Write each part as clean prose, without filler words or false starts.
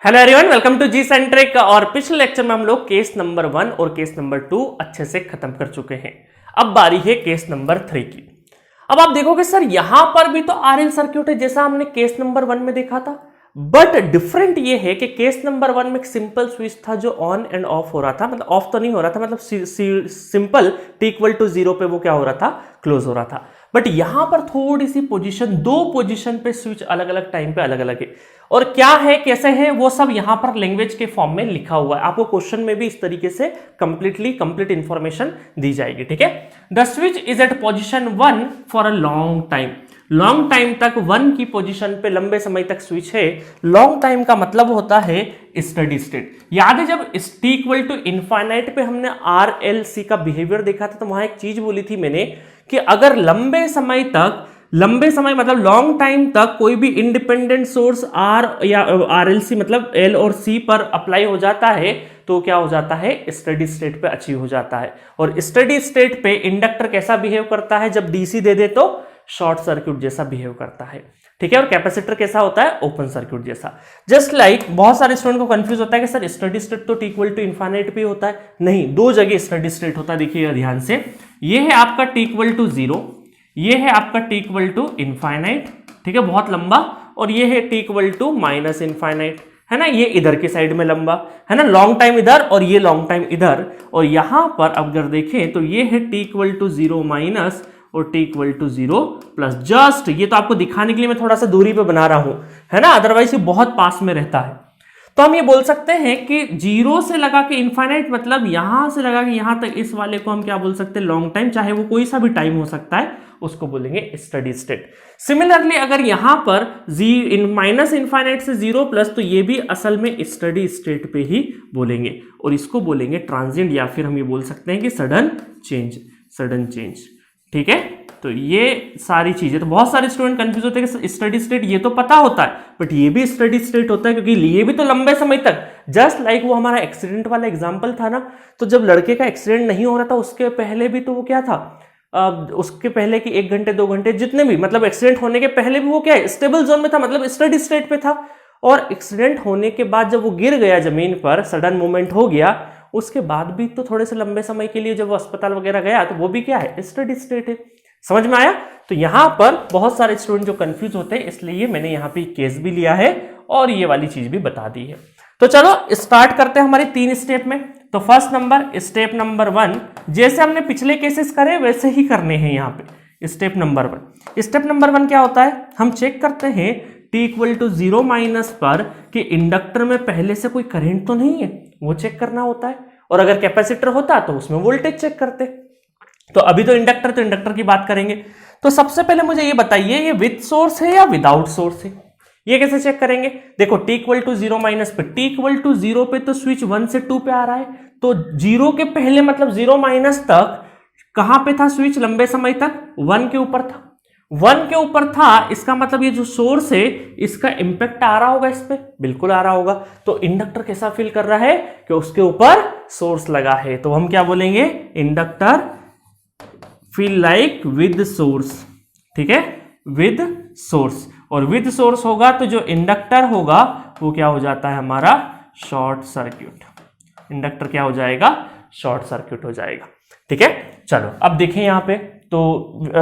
Hello everyone, welcome to G centric. और पिछले lecture में हम लोग केस नंबर 1 और केस नंबर 2 अच्छे से खत्म कर चुके हैं। अब बारी है केस नंबर 3 की। अब आप देखोगे सर यहां पर भी तो आरएल सर्क्यूट है जैसा हमने केस नंबर 1 में देखा था, बट डिफरेंट ये है कि केस नंबर 1 में एक सिंपल स्विच था जो ऑन एंड ऑफ हो रहा था, मतलब ऑफ तो नहीं हो रहा था, मतलब सिंपल टी इक्वल टू 0 पे वो क्या हो रहा था, क्लोज हो रहा था। बट यहां पर थोड़ी सी पोजीशन, दो पोजीशन पे स्विच अलग अलग टाइम पे अलग अलग है, और क्या है कैसे है वो सब यहां पर लैंग्वेज के फॉर्म में लिखा हुआ है। आपको क्वेश्चन में भी इस तरीके से कंप्लीट इंफॉर्मेशन दी जाएगी, ठीक है। The switch is at position 1 for a long time. Long time तक 1 की पोजीशन पे लंबे समय तक स्विच है। लॉन्ग टाइम का मतलब होता है स्टडी स्टेट। याद है जब टी इक्वल टू इनफाइनाइट पे हमने आर एल सी का बिहेवियर देखा था, तो वहां एक चीज बोली थी मैंने कि अगर लंबे समय मतलब लॉन्ग टाइम तक कोई भी इंडिपेंडेंट सोर्स आर या आर एल सी मतलब एल और सी पर अप्लाई हो जाता है तो क्या हो जाता है, स्टडी स्टेट पे अचीव हो जाता है। और स्टडी स्टेट पे इंडक्टर कैसा बिहेव करता है, जब डीसी दे दे तो शॉर्ट सर्क्यूट जैसा बिहेव करता है, ठीक है। और कैपेसिटर कैसा होता है, ओपन सर्क्यूट जैसा। जस्ट लाइक बहुत सारे स्टूडेंट को कंफ्यूज होता है कि सर स्टडी स्टेट तो टी इक्वल टू इनफाइनाइट पे होता है। नहीं, दो जगह स्टडी स्टेट होता है, देखिएगा ध्यान से। ये है आपका टी इक्वल टू 0, ये है आपका टी इक्वल टू इनफाइनाइट, ठीक है, बहुत लंबा। और ये है T equal to minus infinite, है ना, ये इधर की साइड में लंबा, है ना, लॉन्ग टाइम इधर और ये लॉन्ग टाइम इधर। और यहां पर अगर देखें तो ये है टी इक्वल टू 0 माइनस और T equal to 0 plus. Just ये तो आपको दिखाने के लिए मैं थोड़ा सा दूरी पे बना रहा हूं, है ना, अदरवाइज ये बहुत पास में रहता है। तो हम ये बोल सकते हैं कि 0 से लगा के इनफाइनाइट मतलब यहां से लगा के यहां तक, इस वाले को हम क्या बोल सकते हैं, लॉन्ग टाइम, चाहे वो कोई सा भी टाइम हो सकता है, उसको बोलेंगे स्टडी स्टेट। सिमिलरली अगर यहां पर माइनस इनफाइनाइट से 0 प्लस, तो ये भी असल में स्टडी स्टेट पे ही बोलेंगे, और इसको बोलेंगे ट्रांजिएंट, या फिर हम ये बोल सकते हैं कि सडन चेंज, ठीक है। तो ये सारी चीजें, तो बहुत सारे स्टूडेंट कंफ्यूज होते हैं कि स्टडी स्टेट ये तो पता होता है, बट ये भी स्टडी स्टेट होता है, क्योंकि ये भी तो लंबे समय तक, जस्ट लाइक वो हमारा एक्सीडेंट वाला एग्जांपल था ना। तो जब लड़के का एक्सीडेंट नहीं हो रहा था उसके पहले भी तो वो क्या था, उसके पहले की 1 घंटे 2 घंटे जितने भी, मतलब एक्सीडेंट होने के पहले भी वो क्या है, स्टेबल जोन में था, मतलब स्टडी स्टेट पे था। और एक्सीडेंट होने के बाद जब वो गिर गया जमीन पर, सडन मूवमेंट हो गया, उसके बाद भी तो थोड़े से लंबे समय के लिए जब वो अस्पताल वगैरह गया तो वो भी क्या है, स्टडी स्टेट है। समझ में आया। तो यहां पर बहुत सारे स्टूडेंट जो कंफ्यूज होते हैं, इसलिए मैंने यहां पे केस भी लिया है और ये वाली चीज भी बता दी है। तो चलो स्टार्ट करते हैं हमारे 3 स्टेप में। तो फर्स्ट नंबर, स्टेप नंबर 1, जैसे हमने पिछले केसेस करे वैसे ही करने हैं यहाँ पे। स्टेप नंबर 1 क्या होता है, हम चेक करते हैं टी इक्वल टू 0 माइनस पर कि इंडक्टर में पहले से कोई करंट तो नहीं है, वो चेक करना होता है। और अगर कैपेसिटर होता तो उसमें वोल्टेज चेक करते। तो अभी तो इंडक्टर की बात करेंगे। तो सबसे पहले मुझे ये बताइए, ये विद सोर्स है या विदाउट सोर्स है, ये कैसे चेक करेंगे। देखो टी इक्वल टू 0 माइनस पे, टी इक्वल टू 0 पे तो स्विच 1 से 2 पे आ रहा है, तो 0 के पहले मतलब 0 माइनस तक कहां पे था स्विच, लंबे समय तक 1 के ऊपर था। 1 के ऊपर था, इसका मतलब ये जो सोर्स है इसका इंपैक्ट आ रहा होगा इस पे, बिल्कुल आ रहा होगा। तो इंडक्टर कैसा फील कर रहा है कि उसके ऊपर सोर्स लगा है, तो हम क्या बोलेंगे, inductor feel like with source, ठीक है, विद सोर्स। और विद सोर्स होगा तो जो इंडक्टर होगा वो क्या हो जाता है, हमारा शॉर्ट सर्क्यूट। इंडक्टर क्या हो जाएगा, शॉर्ट सर्क्यूट हो जाएगा, ठीक है। चलो अब देखें यहाँ पे, तो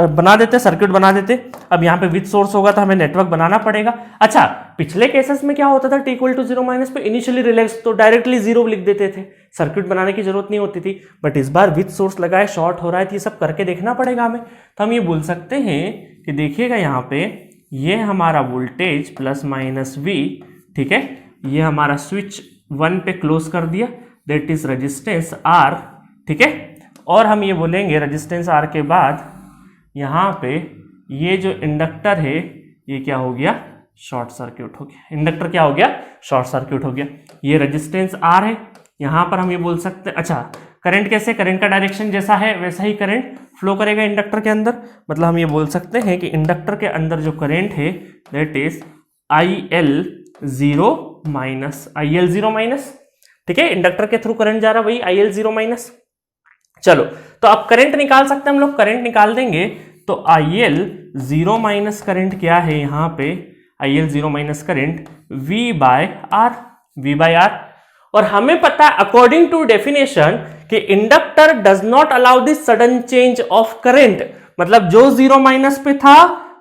बना देते, सर्किट बना देते। अब यहाँ पे विद सोर्स होगा तो हमें नेटवर्क बनाना पड़ेगा। अच्छा, पिछले केसेस में क्या होता था, टी इक्वल टू 0 माइनस पे इनिशियली रिलैक्स तो डायरेक्टली 0 लिख देते थे, सर्किट बनाने की जरूरत नहीं होती थी। बट इस बार विद सोर्स लगा है, शॉर्ट हो रहा है, तो ये सब करके देखना पड़ेगा हमें। तो हम ये बोल सकते हैं कि देखिएगा यहाँ पे, ये हमारा वोल्टेज प्लस माइनस वी, ठीक है, ये हमारा स्विच 1 पे क्लोज कर दिया, दैट इज रेजिस्टेंस R, ठीक है। और हम ये बोलेंगे रेजिस्टेंस R के बाद यहाँ पे ये जो इंडक्टर है ये क्या हो गया, शॉर्ट सर्क्यूट हो गया। इंडक्टर क्या हो गया, शॉर्ट सर्क्यूट हो गया। ये रेजिस्टेंस R है, यहाँ पर हम ये बोल सकते हैं, अच्छा करंट कैसे, करंट का डायरेक्शन जैसा है वैसा ही करंट फ्लो करेगा इंडक्टर के अंदर। मतलब हम ये बोल सकते हैं कि इंडक्टर के अंदर जो करंट है दैट इज IL0 माइनस, ठीक है, इंडक्टर के थ्रू करंट जा रहा है, वही IL0 माइनस। चलो तो अब करंट निकाल सकते हैं हम लोग, करंट निकाल देंगे तो IL0 माइनस करंट क्या है यहाँ पे, IL0 minus current V by R, V/R। और हमें पता है अकॉर्डिंग टू डेफिनेशन कि inductor does not allow this sudden change of current, मतलब जो 0 पे था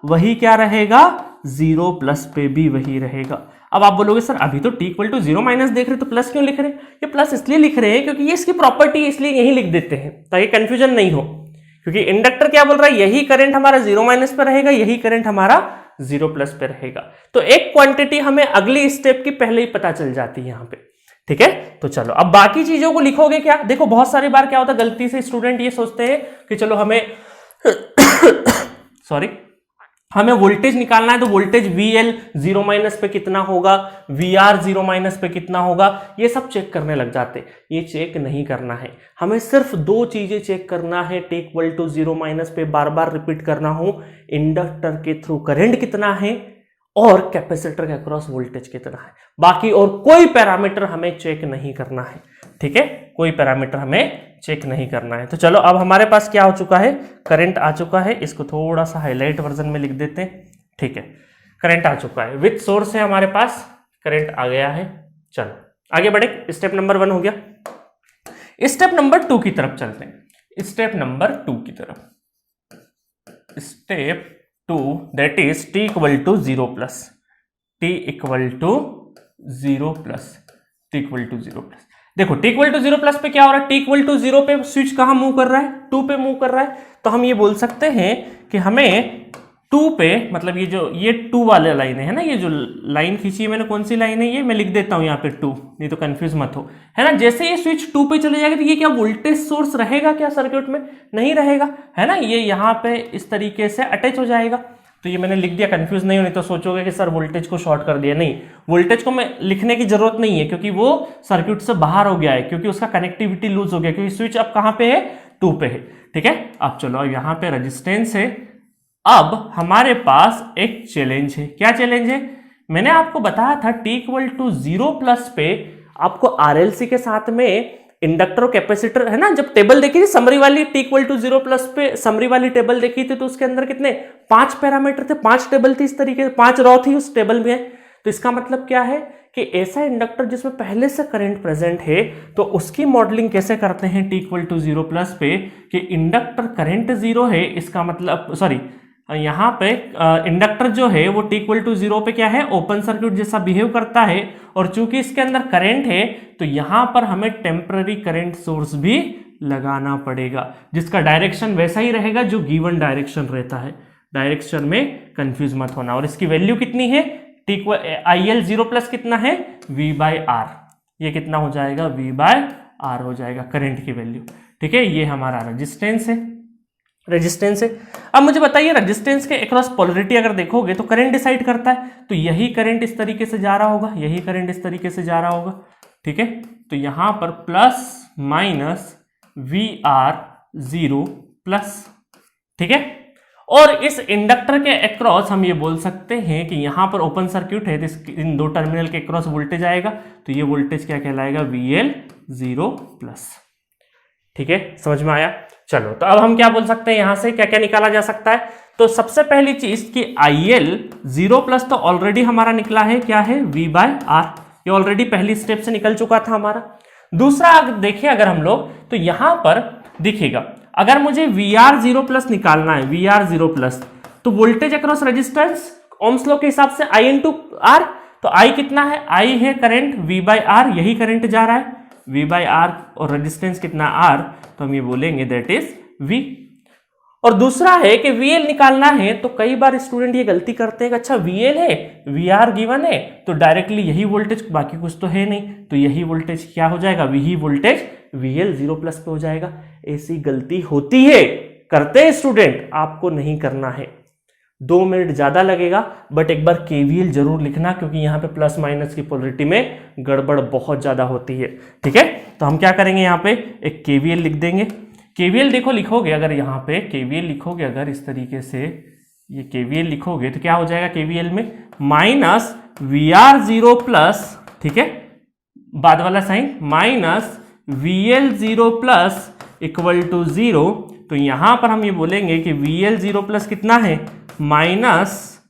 वही क्या रहेगा, 0 पे भी वही रहेगा। अब आप बोलोगे सर अभी तो t = 0 देख रहे तो प्लस क्यों लिख रहे हैं? ये प्लस इसलिए लिख रहे हैं क्योंकि ये इसकी प्रॉपर्टी है, इसलिए यही लिख देते हैं ताकि कंफ्यूजन नहीं हो। क्योंकि इंडक्टर क्या बोल रहा है, यही करंट हमारा 0 पे रहेगा, यही करंट हमारा 0 पे रहेगा। तो एक क्वांटिटी हमें अगली स्टेप की पहले ही पता चल जाती है यहां पे, ठीक है। तो चलो अब बाकी चीजों को लिखोगे क्या, देखो बहुत सारी बार क्या होता है गलती से स्टूडेंट ये सोचते हैं कि चलो हमें सॉरी हमें वोल्टेज निकालना है तो वोल्टेज VL 0 पे कितना होगा, VR 0 पे कितना होगा, ये सब चेक करने लग जाते। ये चेक नहीं करना है, हमें सिर्फ दो चीजें चेक करना है। t = 0 पे बार बार रिपीट करना हो, इंडक्टर के थ्रू करंट कितना है और कैपेसिटर के अक्रॉस वोल्टेज कितना है। बाकी और कोई पैरामीटर हमें चेक नहीं करना है, ठीक है, कोई पैरामीटर हमें चेक नहीं करना है। तो चलो अब हमारे पास क्या हो चुका है, करंट आ चुका है, इसको थोड़ा सा हाईलाइट वर्जन में लिख देते हैं, ठीक है। करंट आ चुका है, विथ सोर्स है हमारे पास, करंट आ गया है। चलो आगे बढ़े, स्टेप नंबर 1 हो गया। स्टेप नंबर 2 की तरफ चलते हैं, स्टेप नंबर 2 की तरफ। Step 2 that is t = 0 plus, t = 0 plus, t = 0 plus. देखो t = 0 प्लस पे क्या हो रहा है, t = 0 पे स्विच कहां मूव कर रहा है, 2 पे मूव कर रहा है। तो हम ये बोल सकते हैं कि हमें 2 पे, मतलब ये 2 वाले लाइन है ना, ये जो लाइन खींची है मैंने, कौन सी लाइन है ये, मैं लिख देता हूं यहाँ पे 2, नहीं तो कंफ्यूज मत हो, है ना। जैसे ये स्विच 2 पे चले जाएगा तो ये क्या वोल्टेज सोर्स रहेगा क्या सर्किट में, नहीं रहेगा, है ना। ये यहाँ पे इस तरीके से अटैच हो जाएगा। तो ये मैंने लिख दिया, कंफ्यूज नहीं होने तो सोचोगे कि सर वोल्टेज को शॉर्ट कर दिया, नहीं, वोल्टेज को मैं लिखने की जरूरत नहीं है क्योंकि वो सर्किट से बाहर हो गया है, क्योंकि उसका कनेक्टिविटी लूज हो गया, क्योंकि स्विच अब कहां पे है, 2 पे है, ठीक है। अब चलो यहाँ पे रेजिस्टेंस है। अब हमारे पास एक चैलेंज है, क्या चैलेंज है, मैंने आपको बताया था t = 0 प्लस पे आपको RLC के साथ में इंडक्टर और कैपेसिटर, है ना, जब टेबल देखी थी समरी वाली, t = 0 प्लस पे समरी वाली टेबल देखी थी, तो उसके अंदर कितने 5 पैरामीटर थे, 5 टेबल थी, इस तरीके से 5 रॉ थी उस टेबल में। तो इसका मतलब क्या है कि ऐसा इंडक्टर जिसमें पहले से करंट प्रेजेंट है, तो उसकी मॉडलिंग कैसे करते हैं t = 0 प्लस पे, कि इंडक्टर करंट 0 है, इसका मतलब सॉरी यहाँ पे इंडक्टर जो है वो t = 0 पे क्या है, ओपन सर्किट जैसा बिहेव करता है, और चूंकि इसके अंदर करंट है तो यहां पर हमें टेम्पररी करंट सोर्स भी लगाना पड़ेगा, जिसका डायरेक्शन वैसा ही रहेगा जो गिवन डायरेक्शन रहता है, डायरेक्शन में कंफ्यूज मत होना। और इसकी वैल्यू कितनी है, IL 0 प्लस कितना है, V/R, ये कितना हो जाएगा, V/R हो जाएगा करंट की वैल्यू, ठीक है। ये हमारा रेजिस्टेंस है, रेजिस्टेंस है। अब मुझे बताइए रेजिस्टेंस के अक्रॉस पोलरिटी अगर देखोगे तो करंट डिसाइड करता है, तो यही करंट इस तरीके से जा रहा होगा, यही करंट इस तरीके से जा रहा होगा, ठीक है। तो यहां पर ±VR 0 प्लस, ठीक है। और इस इंडक्टर के अक्रॉस हम ये बोल सकते हैं कि यहां पर ओपन सर्किट है, तो इन दो टर्मिनल के अक्रॉस वोल्टेज आएगा, तो ये वोल्टेज क्या कहलाएगा, VL 0 प्लस, ठीक है, समझ में आया। चलो तो अब हम क्या बोल सकते हैं, यहां से क्या क्या निकाला जा सकता है। तो सबसे पहली चीज कि IL 0 प्लस तो ऑलरेडी हमारा निकला है, क्या है, V/R, ये ऑलरेडी पहली स्टेप से निकल चुका था हमारा। दूसरा देखिए अगर हम लोग, तो यहां पर दिखेगा अगर मुझे VR 0 प्लस निकालना है, VR 0 प्लस, तो voltage across resistance Ohm's law के हिसाब से I × R, तो I कितना है, I है करंट, V/R यही करंट जा रहा है, V/R, और रेजिस्टेंस कितना R, तो हम ये बोलेंगे दैट इज V। और दूसरा है कि VL निकालना है, तो कई बार स्टूडेंट ये गलती करते हैं कि अच्छा VL है, VR गिवन है, तो डायरेक्टली यही वोल्टेज, बाकी कुछ तो है नहीं, तो यही वोल्टेज क्या हो जाएगा, यही वोल्टेज VL 0 प्लस पे हो जाएगा। ऐसी गलती होती है, करते हैं स्टूडेंट, आपको नहीं करना है, 2 मिनट ज्यादा लगेगा, बट एक बार KVL जरूर लिखना, क्योंकि यहाँ पे प्लस माइनस की पोलरिटी में गड़बड़ बहुत ज्यादा होती है, ठीक है। तो हम क्या करेंगे, यहाँ पे एक KVL लिख देंगे। KVL देखो लिखोगे, अगर यहाँ पे KVL लिखोगे, अगर इस तरीके से ये KVL लिखोगे तो क्या हो जाएगा, KVL में -VR 0 प्लस, ठीक है, बाद वाला sign, -VL 0 plus equal to 0। तो यहां पर हम ये बोलेंगे कि VL 0 प्लस कितना है, माइनस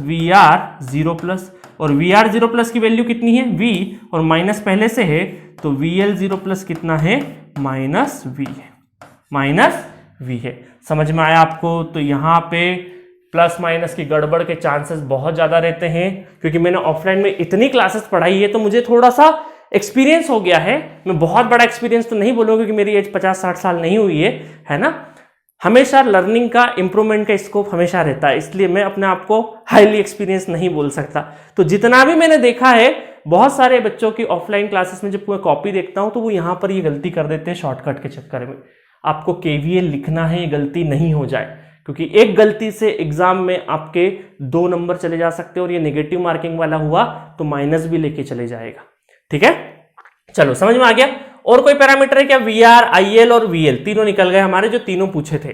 VR 0 प्लस। और Vr0 की वैल्यू कितनी है V, और माइनस पहले से है तो VL0 कितना है -V है, -V है। समझ में आया आपको? तो यहाँ पे प्लस माइनस की गड़बड़ के चांसेस बहुत ज़्यादा रहते हैं, क्योंकि मैंने ऑफलाइन में इतनी क्लासेस पढ़ाई है तो मुझे थोड़ा सा एक्सपीरियंस हो गया है। मैं बहुत बड़ा एक्सपीरियंस तो नहीं बोलूँगा क्योंकि मेरी एज 50-60 साल नहीं हुई है ना। हमेशा लर्निंग का, इंप्रूवमेंट का स्कोप हमेशा रहता है, इसलिए मैं अपने आप को हाईली एक्सपीरियंस नहीं बोल सकता। तो जितना भी मैंने देखा है, बहुत सारे बच्चों की ऑफलाइन क्लासेस में जब मैं कॉपी देखता हूँ तो वो यहाँ पर ये गलती कर देते हैं शॉर्टकट के चक्कर में। आपको KVL लिखना है, ये गलती नहीं हो जाए, क्योंकि एक गलती से एग्जाम में आपके 2 नंबर चले जा सकते हैं, और ये नेगेटिव मार्किंग वाला हुआ तो माइनस भी लेके चले जाएगा। ठीक है, चलो समझ में आ गया। और कोई पैरामीटर है क्या? VR, IL और VL तीनों निकल गए हमारे, जो तीनों पूछे थे।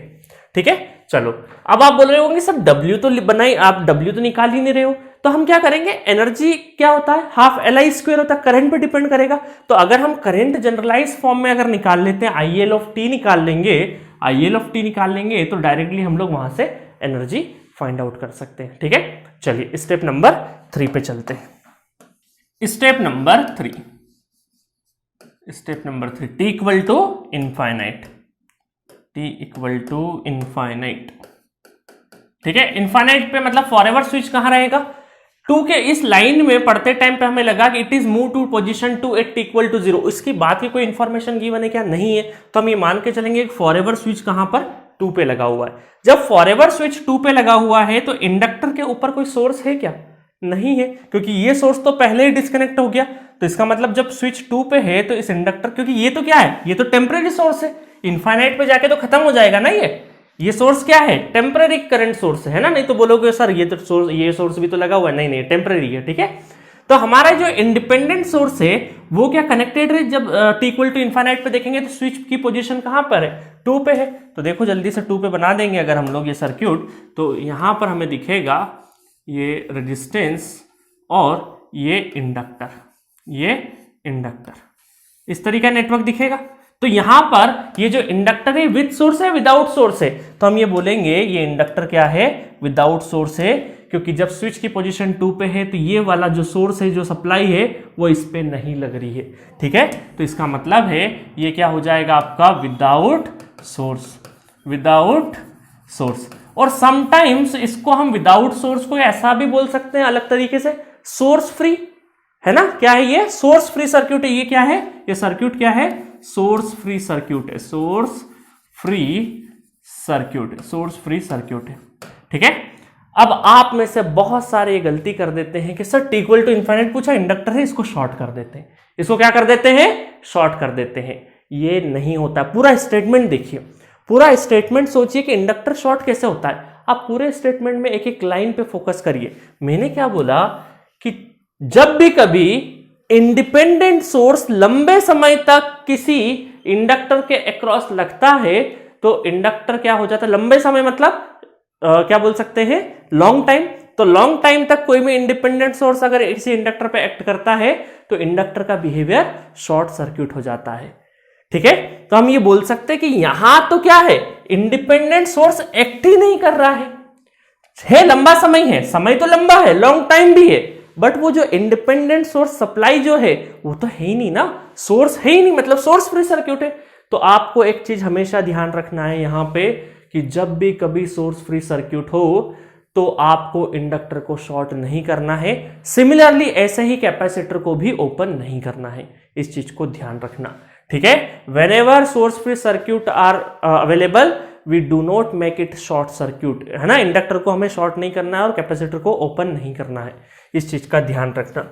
ठीक है, चलो अब आप बोल रहे होंगे सर W तो बनाई, आप W तो निकाल ही नहीं रहे हो, तो हम क्या करेंगे? एनर्जी क्या होता है? हाफ LI² होता है, करंट पे डिपेंड करेगा। तो अगर हम करंट जनरलाइज फॉर्म में अगर निकाल लेते हैं, IL निकाल लेंगे, तो डायरेक्टली हम लोग वहां से एनर्जी फाइंड आउट कर सकते हैं। ठीक है, चलिए स्टेप नंबर 3 पे चलते हैं। Step number 3, T equal to infinite, ठीक है। इनफाइनाइट पे मतलब फॉरएवर स्विच कहां रहेगा? 2 के इस लाइन में पढ़ते टाइम पे हमें लगा कि it is move to position 2 at T equal to 0। इसकी बात की कोई इंफॉर्मेशन गिवन है क्या? नहीं है। तो हम ये मान के चलेंगे फॉरएवर स्विच कहां पर? 2 पे लगा हुआ है। जब फॉरएवर स्विच 2 पे लगा हुआ है तो इंडक्टर के ऊपर कोई सोर्स है क्या? नहीं है, क्योंकि ये सोर्स तो पहले ही डिस्कनेक्ट हो गया। तो इसका मतलब जब स्विच 2 पे है तो इस इंडक्टर, क्योंकि ये तो क्या है? ये तो टेम्परेरी सोर्स है, इनफाइनाइट पे जाके तो खत्म हो जाएगा ना। ये सोर्स क्या है? टेम्परेरी करंट सोर्स है ना। नहीं तो बोलोगे सर ये सोर्स भी तो लगा हुआ है। नहीं, टेम्परेरी है। ठीक है, तो हमारा जो इंडिपेंडेंट सोर्स है वो क्या कनेक्टेड है? जब T इक्वल टू इनफाइनाइट पे देखेंगे तो स्विच की पोजीशन कहां पर है? 2 पे है। तो देखो जल्दी से 2 पे बना देंगे अगर हम लोग ये सर्क्यूट, तो यहां पर हमें दिखेगा ये रेजिस्टेंस और ये इंडक्टर, इस तरीका नेटवर्क दिखेगा। तो यहां पर ये जो इंडक्टर है विद सोर्स है विदाउट सोर्स है? तो हम ये बोलेंगे ये इंडक्टर क्या है? विदाउट सोर्स है, क्योंकि जब स्विच की पोजीशन 2 पे है तो ये वाला जो सोर्स है, जो सप्लाई है, वो इस पे नहीं लग रही है। ठीक है, तो इसका मतलब है ये क्या हो जाएगा आपका? Without source. और समटाइम्स इसको हम विदाउट सोर्स को ऐसा भी बोल सकते हैं अलग तरीके से, सोर्स फ्री, है ना। क्या है ये? सोर्स फ्री सर्क्यूट है। ये क्या है? ये सर्क्यूट क्या है? सोर्स फ्री सर्क्यूट है। ठीक है, अब आप में से बहुत सारे ये गलती कर देते हैं कि sir T equal to infinite पूछा, इंडक्टर है, इसको शॉर्ट कर देते हैं। इसको क्या कर देते हैं? शॉर्ट कर देते हैं। ये नहीं होता। पूरा स्टेटमेंट देखिए, पूरा स्टेटमेंट सोचिए कि इंडक्टर शॉर्ट कैसे होता है। आप पूरे स्टेटमेंट में एक एक लाइन पे फोकस करिए। मैंने क्या बोला कि जब भी कभी इंडिपेंडेंट सोर्स लंबे समय तक किसी इंडक्टर के अक्रॉस लगता है तो इंडक्टर क्या हो जाता है? लंबे समय मतलब क्या बोल सकते हैं? Long time. तो लॉन्ग टाइम तक कोई भी इंडिपेंडेंट सोर्स अगर इसी इंडक्टर पे एक्ट करता है तो इंडक्टर का बिहेवियर शॉर्ट सर्क्यूट हो जाता है। ठीक है, तो हम ये बोल सकते हैं कि यहां तो क्या है? इंडिपेंडेंट सोर्स एक्ट ही नहीं कर रहा है लंबा समय है, समय तो लंबा है, लॉन्ग टाइम भी है, बट वो जो इंडिपेंडेंट सोर्स सप्लाई जो है वो तो है ही नहीं ना, सोर्स है ही नहीं, मतलब सोर्स फ्री सर्क्यूट है। तो आपको एक चीज हमेशा ध्यान रखना है यहां पे कि जब भी कभी सोर्स फ्री सर्क्यूट हो तो आपको इंडक्टर को शॉर्ट नहीं करना है। सिमिलरली ऐसे ही कैपेसिटर को भी ओपन नहीं करना है। इस चीज को ध्यान रखना। ठीक है, whenever source free circuit are available we do not make it short circuit, है ना। इंडक्टर को हमें शॉर्ट नहीं करना है और कैपेसिटर को ओपन नहीं करना है। इस चीज का ध्यान रखना।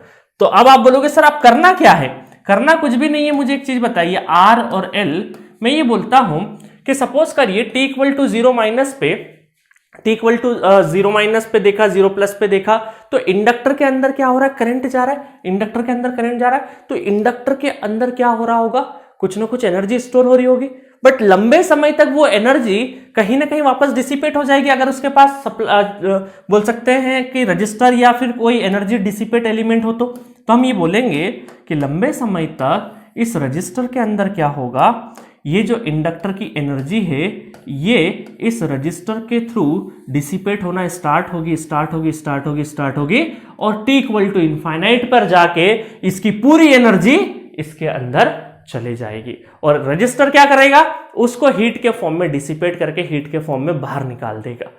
तो अब आप बोलोगे सर आप करना क्या है? करना कुछ भी नहीं है। मुझे एक चीज बताइए, आर और एल, मैं ये बोलता हूं कि सपोज करिए T इक्वल टू 0 माइनस पे, T इक्वल टू 0 माइनस पे देखा, 0 प्लस पे देखा, तो इंडक्टर के अंदर क्या हो रहा है? करंट जा रहा है। इंडक्टर के अंदर करंट जा रहा है तो इंडक्टर के अंदर क्या हो रहा होगा? कुछ ना कुछ एनर्जी स्टोर हो रही होगी, बट लंबे समय तक वो एनर्जी कहीं ना कहीं वापस डिसिपेट हो जाएगी अगर उसके पास बोल सकते हैं कि रजिस्टर या फिर कोई एनर्जी डिसिपेट एलिमेंट हो। तो हम ये बोलेंगे कि लंबे समय तक इस रजिस्टर के अंदर क्या होगा? ये जो इंडक्टर की एनर्जी है ये इस रजिस्टर के थ्रू डिसिपेट होना स्टार्ट होगी और t इक्वल टू इनफाइनाइट पर जाके इसकी पूरी एनर्जी इसके अंदर चले जाएगी और रजिस्टर क्या करेगा, उसको हीट के फॉर्म में डिसिपेट करके हीट के फॉर्म में बाहर निकाल देगा।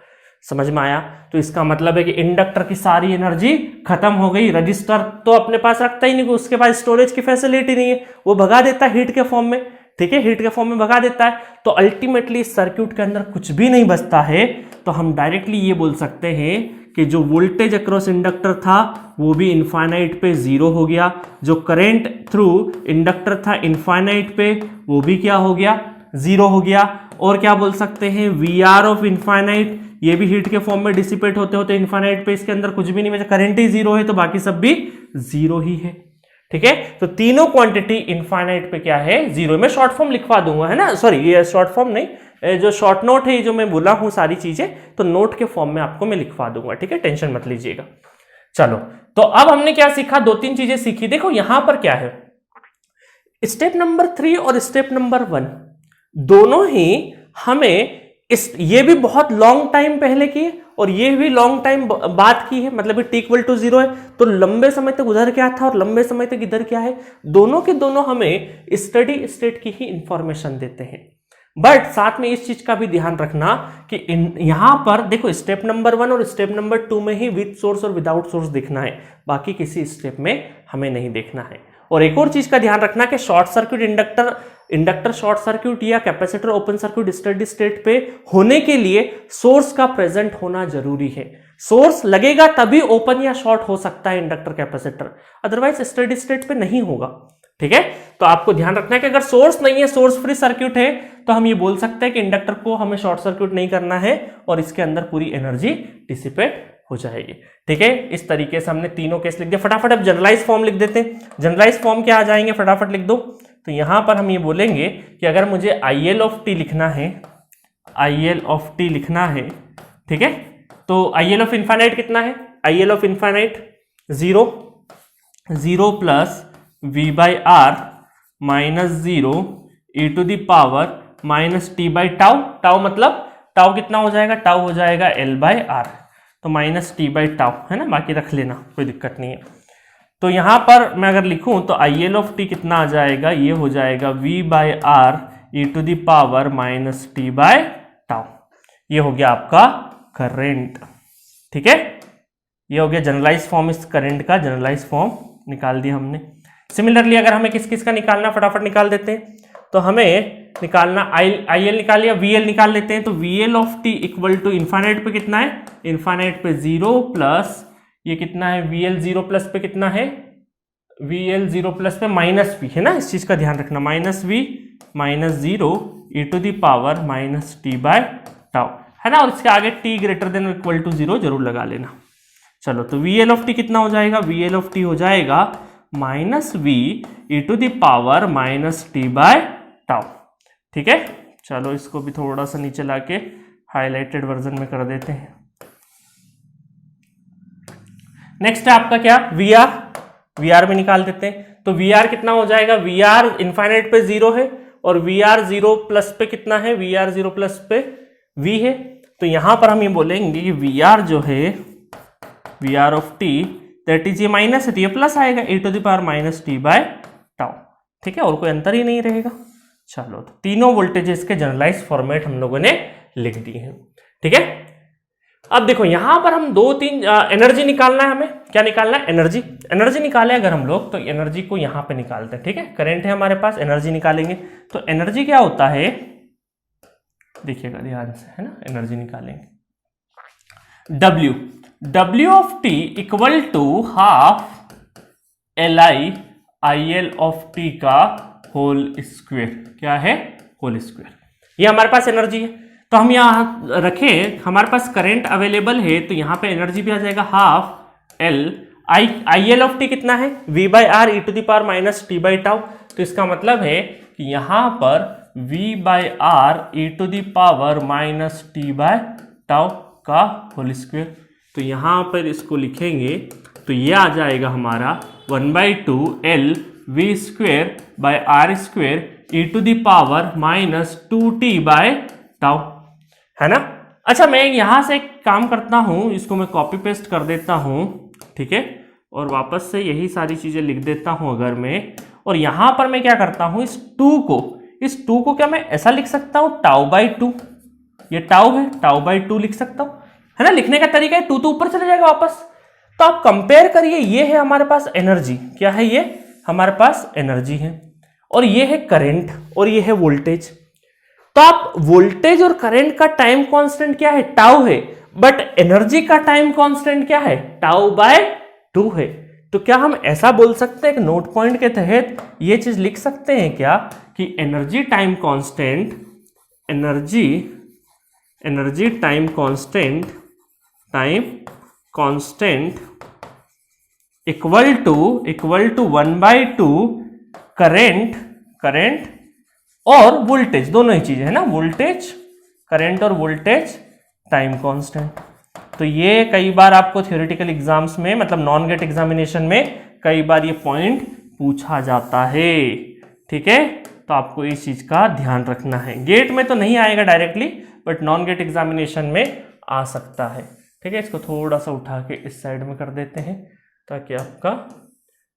समझ में आया? तो इसका मतलब है कि इंडक्टर की सारी एनर्जी खत्म हो गई। रजिस्टर तो अपने पास रखता ही नहीं, उसके पास स्टोरेज की फैसिलिटी नहीं है, वो भगा देता है हीट के फॉर्म में। ठीक है, हीट के फॉर्म में भगा देता है। तो अल्टीमेटली इस सर्किट के अंदर कुछ भी नहीं बचता है। तो हम डायरेक्टली ये बोल सकते हैं कि जो वोल्टेज अक्रॉस इंडक्टर था वो भी इनफाइनाइट पे जीरो हो गया, जो करंट थ्रू इंडक्टर था इनफाइनाइट पे वो भी क्या हो गया, जीरो हो गया। और क्या बोल सकते हैं, वी आर ऑफ इनफाइनाइट, ये भी हीट के फॉर्म में डिसिपेट होते होते इनफाइनाइट पे इसके अंदर कुछ भी नहीं बचा, करंट ही जीरो है तो बाकी सब भी जीरो ही है। ठीक है, तो तीनों क्वांटिटी इनफाइनाइट पे क्या है, जीरो। में शॉर्ट फॉर्म लिखवा दूंगा, है ना, सॉरी ये शॉर्ट फॉर्म नहीं, जो शॉर्ट नोट है जो मैं बोला हूं सारी चीजें, तो नोट के फॉर्म में आपको मैं लिखवा दूंगा। ठीक है, टेंशन मत लीजिएगा। चलो, तो अब हमने क्या सीखा, 2-3 चीजें सीखी। देखो यहां पर क्या है, स्टेप नंबर 3 और स्टेप नंबर 1 दोनों ही हमें ये भी बहुत लॉन्ग टाइम पहले की है और ये भी लॉन्ग टाइम बाद की है। मतलब t इक्वल टू 0 है तो लंबे समय तक उधर क्या था और लंबे समय तक इधर क्या है, दोनों के दोनों हमें स्टडी स्टेट की ही इंफॉर्मेशन देते हैं। बट साथ में इस चीज का भी ध्यान रखना कि यहां पर देखो स्टेप नंबर 1 और स्टेप नंबर 2 में ही विद सोर्स और विदाउट सोर्स देखना है, बाकी किसी स्टेप में हमें नहीं देखना है। और एक और चीज का ध्यान रखना कि short circuit inductor short circuit या capacitor open circuit steady state पे होने के लिए सोर्स का प्रेजेंट होना जरूरी है। सोर्स लगेगा तभी ओपन या शॉर्ट हो सकता है inductor capacitor, otherwise study state पे नहीं होगा। ठीक है, तो आपको ध्यान रखना है कि अगर सोर्स नहीं है, सोर्स फ्री सर्किट है, तो हम ये बोल सकते हैं कि इंडक्टर को हमें शॉर्ट सर्किट नहीं करना है और इसके अंदर पूरी एनर्जी डिसिपेट हो जाएगी। ठीक है, इस तरीके से हमने तीनों केस लिख दिया। फटाफट अब जनरलाइज फॉर्म लिख देते हैं। जनरलाइज फॉर्म क्या आ जाएंगे, फटाफट लिख दो। तो यहां पर हम ये बोलेंगे कि अगर मुझे IL ऑफ टी लिखना है, IL ऑफ टी लिखना है, ठीक है, तो IL ऑफ इनफाइनाइट कितना है, IL of infinite 0 plus V by R minus 0 e to the power minus T by tau. Tau मतलब टाउ कितना हो जाएगा, टाउ हो जाएगा L बाई आर, तो माइनस टी बाई टाउ, है ना, बाकी रख लेना, कोई दिक्कत नहीं है। तो यहां पर मैं अगर लिखूं तो IL ऑफ टी कितना आ जाएगा, ये हो जाएगा V by R e to the power minus T by tau. ये हो गया आपका करंट। ठीक है, ये हो गया जनरलाइज फॉर्म, इस करंट का जनरलाइज फॉर्म निकाल दिया हमने। सिमिलरली अगर हमें किस किस का निकालना, फटाफट निकाल देते हैं। तो हमें निकालना IL निकाल लिया, VL निकाल लेते हैं। तो VL of T equal to infinite पे कितना है, इनफाइनाइट पे 0 प्लस ये कितना है, VL 0 प्लस पे कितना है, VL 0 प्लस पे माइनस V, है ना, इस चीज का ध्यान रखना, minus V minus 0 e to the power minus T by tau, है ना, और इसके आगे t greater than equal to 0 जरूर लगा लेना। चलो, तो VL ऑफ टी कितना हो जाएगा, VL ऑफ टी हो जाएगा minus V e to the power minus T by tau. ठीक है, चलो इसको भी थोड़ा सा नीचे लाके हाईलाइटेड वर्जन में कर देते हैं। नेक्स्ट है आपका क्या, VR में निकाल देते हैं। तो VR कितना हो जाएगा, VR इनफाइनाइट पे 0 है और VR 0 प्लस पे कितना है, VR 0 प्लस पे V है। तो यहां पर हम ये बोलेंगे कि VR जो है, VR of T that is ये माइनस है तो ये प्लस आएगा e to the power minus T by tau. ठीक है, और कोई अंतर ही नहीं रहेगा। चलो, तो तीनों वोल्टेजेस के जनरलाइज फॉर्मेट हम लोगों ने लिख दिए हैं। ठीक है, अब देखो यहां पर हम 2-3 एनर्जी निकालना है, हमें क्या निकालना है, एनर्जी निकाले अगर हम लोग, तो एनर्जी को यहां पे निकालते हैं। ठीक है, करंट है हमारे पास, एनर्जी निकालेंगे। तो एनर्जी क्या होता है, देखिएगा ध्यान से, है ना, एनर्जी निकालेंगे W of T equal to half LI IL of T का होल स्क्वायर। क्या है, होल स्क्वायर। ये हमारे पास एनर्जी है। तो हम यहां रखें, हमारे पास करंट अवेलेबल है, तो यहां पे एनर्जी भी आ जाएगा half L IL of T कितना है, V by R e to the power minus T by tau. तो इसका मतलब है कि यहां पर V by R e to the power minus T by tau का होल स्क्वायर। तो यहां पर इसको लिखेंगे तो ये आ जाएगा हमारा 1/2 L V square by R square e⁻²t/τ, है ना। अच्छा, मैं यहां से एक काम करता हूं, इसको मैं कॉपी पेस्ट कर देता हूं, ठीक है, और वापस से यही सारी चीजें लिख देता हूं अगर मैं, और यहां पर मैं क्या करता हूं, इस 2 को क्या मैं ऐसा लिख सकता हूं, τ/2, ये टाउ है, τ/2 लिख सकता हूं, है ना। लिखने का तरीका है, 2 तो ऊपर चले जाएगा वापस। तो आप कंपेयर करिए, ये है हमारे पास एनर्जी, क्या है ये, हमारे पास एनर्जी है, और ये है करंट, और ये है वोल्टेज। तो आप वोल्टेज और करंट का टाइम कांस्टेंट क्या है, टाउ है, बट एनर्जी का टाइम कांस्टेंट क्या है, τ/2 है। तो क्या हम ऐसा बोल सकते हैं कि नोट पॉइंट के तहत ये चीज लिख सकते हैं क्या, कि energy time constant equal to 1/2 current और वोल्टेज, दोनों ही चीजें है ना, वोल्टेज, करंट और वोल्टेज टाइम कांस्टेंट। तो ये कई बार आपको थ्योरेटिकल एग्जाम्स में, मतलब नॉन गेट एग्जामिनेशन में कई बार ये पॉइंट पूछा जाता है, ठीक है। तो आपको इस चीज का ध्यान रखना है, गेट में तो नहीं आएगा directly, but non GATE examination में आ सकता है, ठीक है। इसको थोड़ा सा उठा के इस साइड में कर देते हैं ताकि आपका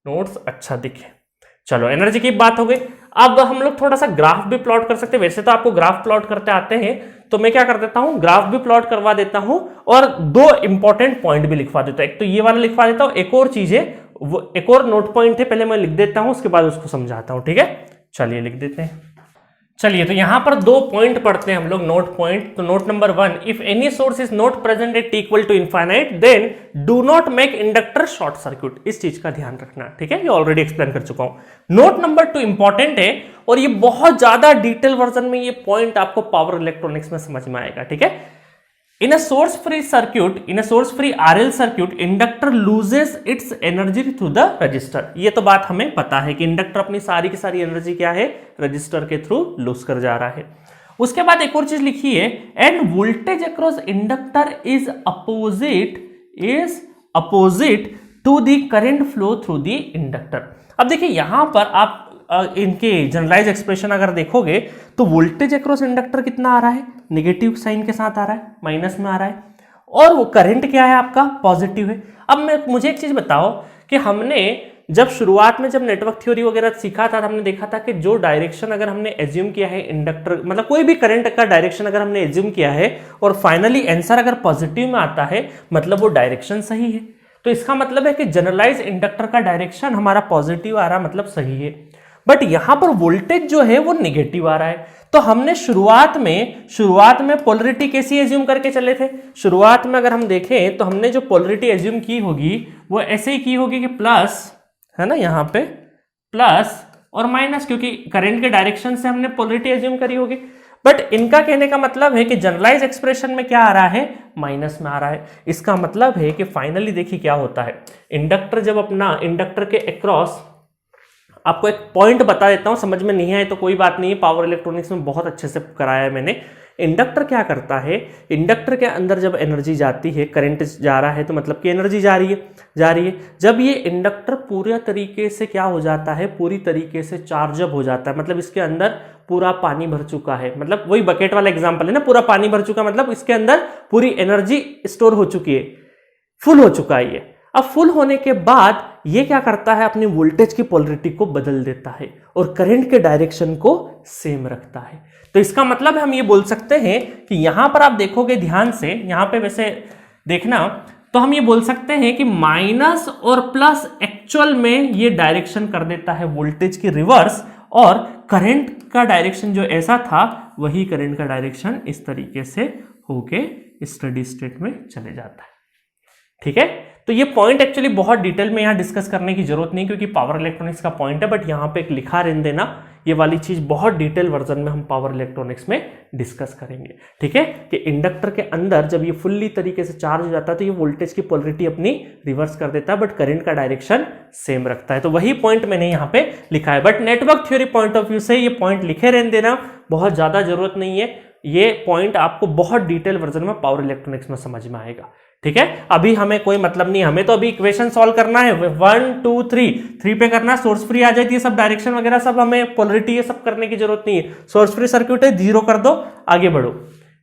नोट्स अच्छा दिखे। चलो, एनर्जी की बात हो गई। अब हम लोग थोड़ा सा ग्राफ भी प्लॉट कर सकते हैं। वैसे तो आपको ग्राफ प्लॉट करते आते हैं, तो मैं क्या कर देता हूं, ग्राफ भी प्लॉट करवा देता हूं, और 2 इंपॉर्टेंट पॉइंट भी लिखवा देता हूं। एक तो ये वाला लिखवा देता हूं, एक और चीज है, वो एक और नोट पॉइंट है, पहले मैं लिख देता हूं, उसके बाद उसको समझाता हूं, ठीक है। चलिए लिख देते हैं। चलिए, तो यहां पर 2 पॉइंट पढ़ते हैं हम लोग, नोट पॉइंट। तो note number 1, if any source is not present at t = infinite then do not make inductor short circuit. इस चीज का ध्यान रखना, ठीक है, ये ऑलरेडी एक्सप्लेन कर चुका हूं। नोट नंबर 2 इंपॉर्टेंट है, और ये बहुत ज्यादा डिटेल वर्जन में ये पॉइंट आपको पावर इलेक्ट्रॉनिक्स में समझ में आएगा, ठीक है। In a source free RL circuit, inductor loses its energy through the resistor। ये तो बात हमें पता है कि इंडक्टर अपनी सारी की सारी एनर्जी क्या है, रजिस्टर के थ्रू लूज कर जा रहा है। उसके बाद एक और चीज लिखी है, and voltage across inductor is opposite to the current flow through the inductor. अब देखिए, यहां पर आप इनके जनरलाइज एक्सप्रेशन अगर देखोगे तो वोल्टेज अक्रॉस इंडक्टर कितना आ रहा है, नेगेटिव साइन के साथ आ रहा है, माइनस में आ रहा है, और वो करंट क्या है आपका, पॉजिटिव है। अब मुझे एक चीज बताओ कि हमने जब शुरुआत में जब नेटवर्क थ्योरी वगैरह सीखा था, हमने देखा था कि जो डायरेक्शन अगर हमने एज्यूम किया है इंडक्टर, मतलब कोई भी करंट का डायरेक्शन अगर हमने एज्यूम किया है और फाइनली आंसर अगर पॉजिटिव में आता है, मतलब वो डायरेक्शन सही है। तो इसका मतलब है कि जनरलाइज इंडक्टर का डायरेक्शन हमारा पॉजिटिव आ रहा, मतलब सही है। बट यहां पर वोल्टेज जो है वो नेगेटिव आ रहा है। तो हमने शुरुआत में पोलरिटी कैसी एज्यूम करके चले थे, शुरुआत में अगर हम देखें तो हमने जो पोलरिटी एज्यूम की होगी वो ऐसे ही की होगी कि प्लस, है ना, यहां पे प्लस और माइनस, क्योंकि करंट के डायरेक्शन से हमने पोलरिटी एज्यूम करी होगी। बट इनका कहने का मतलब है कि जनरलाइज एक्सप्रेशन में क्या आ रहा है, माइनस में आ रहा है। इसका मतलब है कि फाइनली देखिए क्या होता है, इंडक्टर जब अपना इंडक्टर के अक्रॉस, आपको एक पॉइंट बता देता हूं, समझ में नहीं आए तो कोई बात नहीं है, पावर इलेक्ट्रॉनिक्स में बहुत अच्छे से कराया है मैंने। इंडक्टर क्या करता है, इंडक्टर के अंदर जब एनर्जी जाती है, करंट जा रहा है तो मतलब कि एनर्जी जा रही है। जब ये इंडक्टर पूरे तरीके से क्या हो जाता है, पूरी तरीके से चार्जअप हो जाता है, मतलब इसके अंदर पूरा पानी भर चुका है, मतलब वही बकेट वाला एग्जांपल है ना, पूरा पानी भर चुका, मतलब इसके अंदर पूरी एनर्जी स्टोर हो चुकी है, फुल हो चुका है ये। अब फुल होने के बाद ये क्या करता है, अपनी वोल्टेज की पोलरिटी को बदल देता है और करंट के डायरेक्शन को सेम रखता है। तो इसका मतलब हम ये बोल सकते हैं कि यहां पर आप देखोगे ध्यान से, यहां पे वैसे देखना, तो हम ये बोल सकते हैं कि माइनस और प्लस एक्चुअल में ये डायरेक्शन कर देता है वोल्टेज की रिवर्स, और करंट का डायरेक्शन जो ऐसा था वही करंट का डायरेक्शन इस तरीके से होके स्टडी स्टेट में चले जाता है, ठीक है। तो ये पॉइंट एक्चुअली बहुत डिटेल में यहां डिस्कस करने की जरूरत नहीं, क्योंकि पावर इलेक्ट्रॉनिक्स का पॉइंट है, बट यहां पे एक लिखा रहने देना, ये वाली चीज बहुत डिटेल वर्जन में हम पावर इलेक्ट्रॉनिक्स में डिस्कस करेंगे, ठीक है। कि इंडक्टर के अंदर जब ये फुल्ली तरीके से चार्ज हो जाता है तो ये वोल्टेज की पोलरिटी अपनी रिवर्स कर देता है, बट करंट का डायरेक्शन सेम रखता है। तो वही पॉइंट मैंने यहाँ पे लिखा है, but network theory point of view से ये पॉइंट लिखे रहने देना, बहुत ज्यादा जरूरत नहीं है। ये पॉइंट आपको बहुत डिटेल वर्जन में पावर इलेक्ट्रॉनिक्स में समझ में आएगा, ठीक है, अभी हमें कोई मतलब नहीं, हमें तो अभी इक्वेशन सॉल्व करना है 1 2 3 3 पे करना, सोर्स फ्री आ जाती है, सब डायरेक्शन वगैरह सब, हमें पोलरिटी ये सब करने की जरूरत नहीं है। सोर्स फ्री सर्किट है, 0 कर दो, आगे बढ़ो,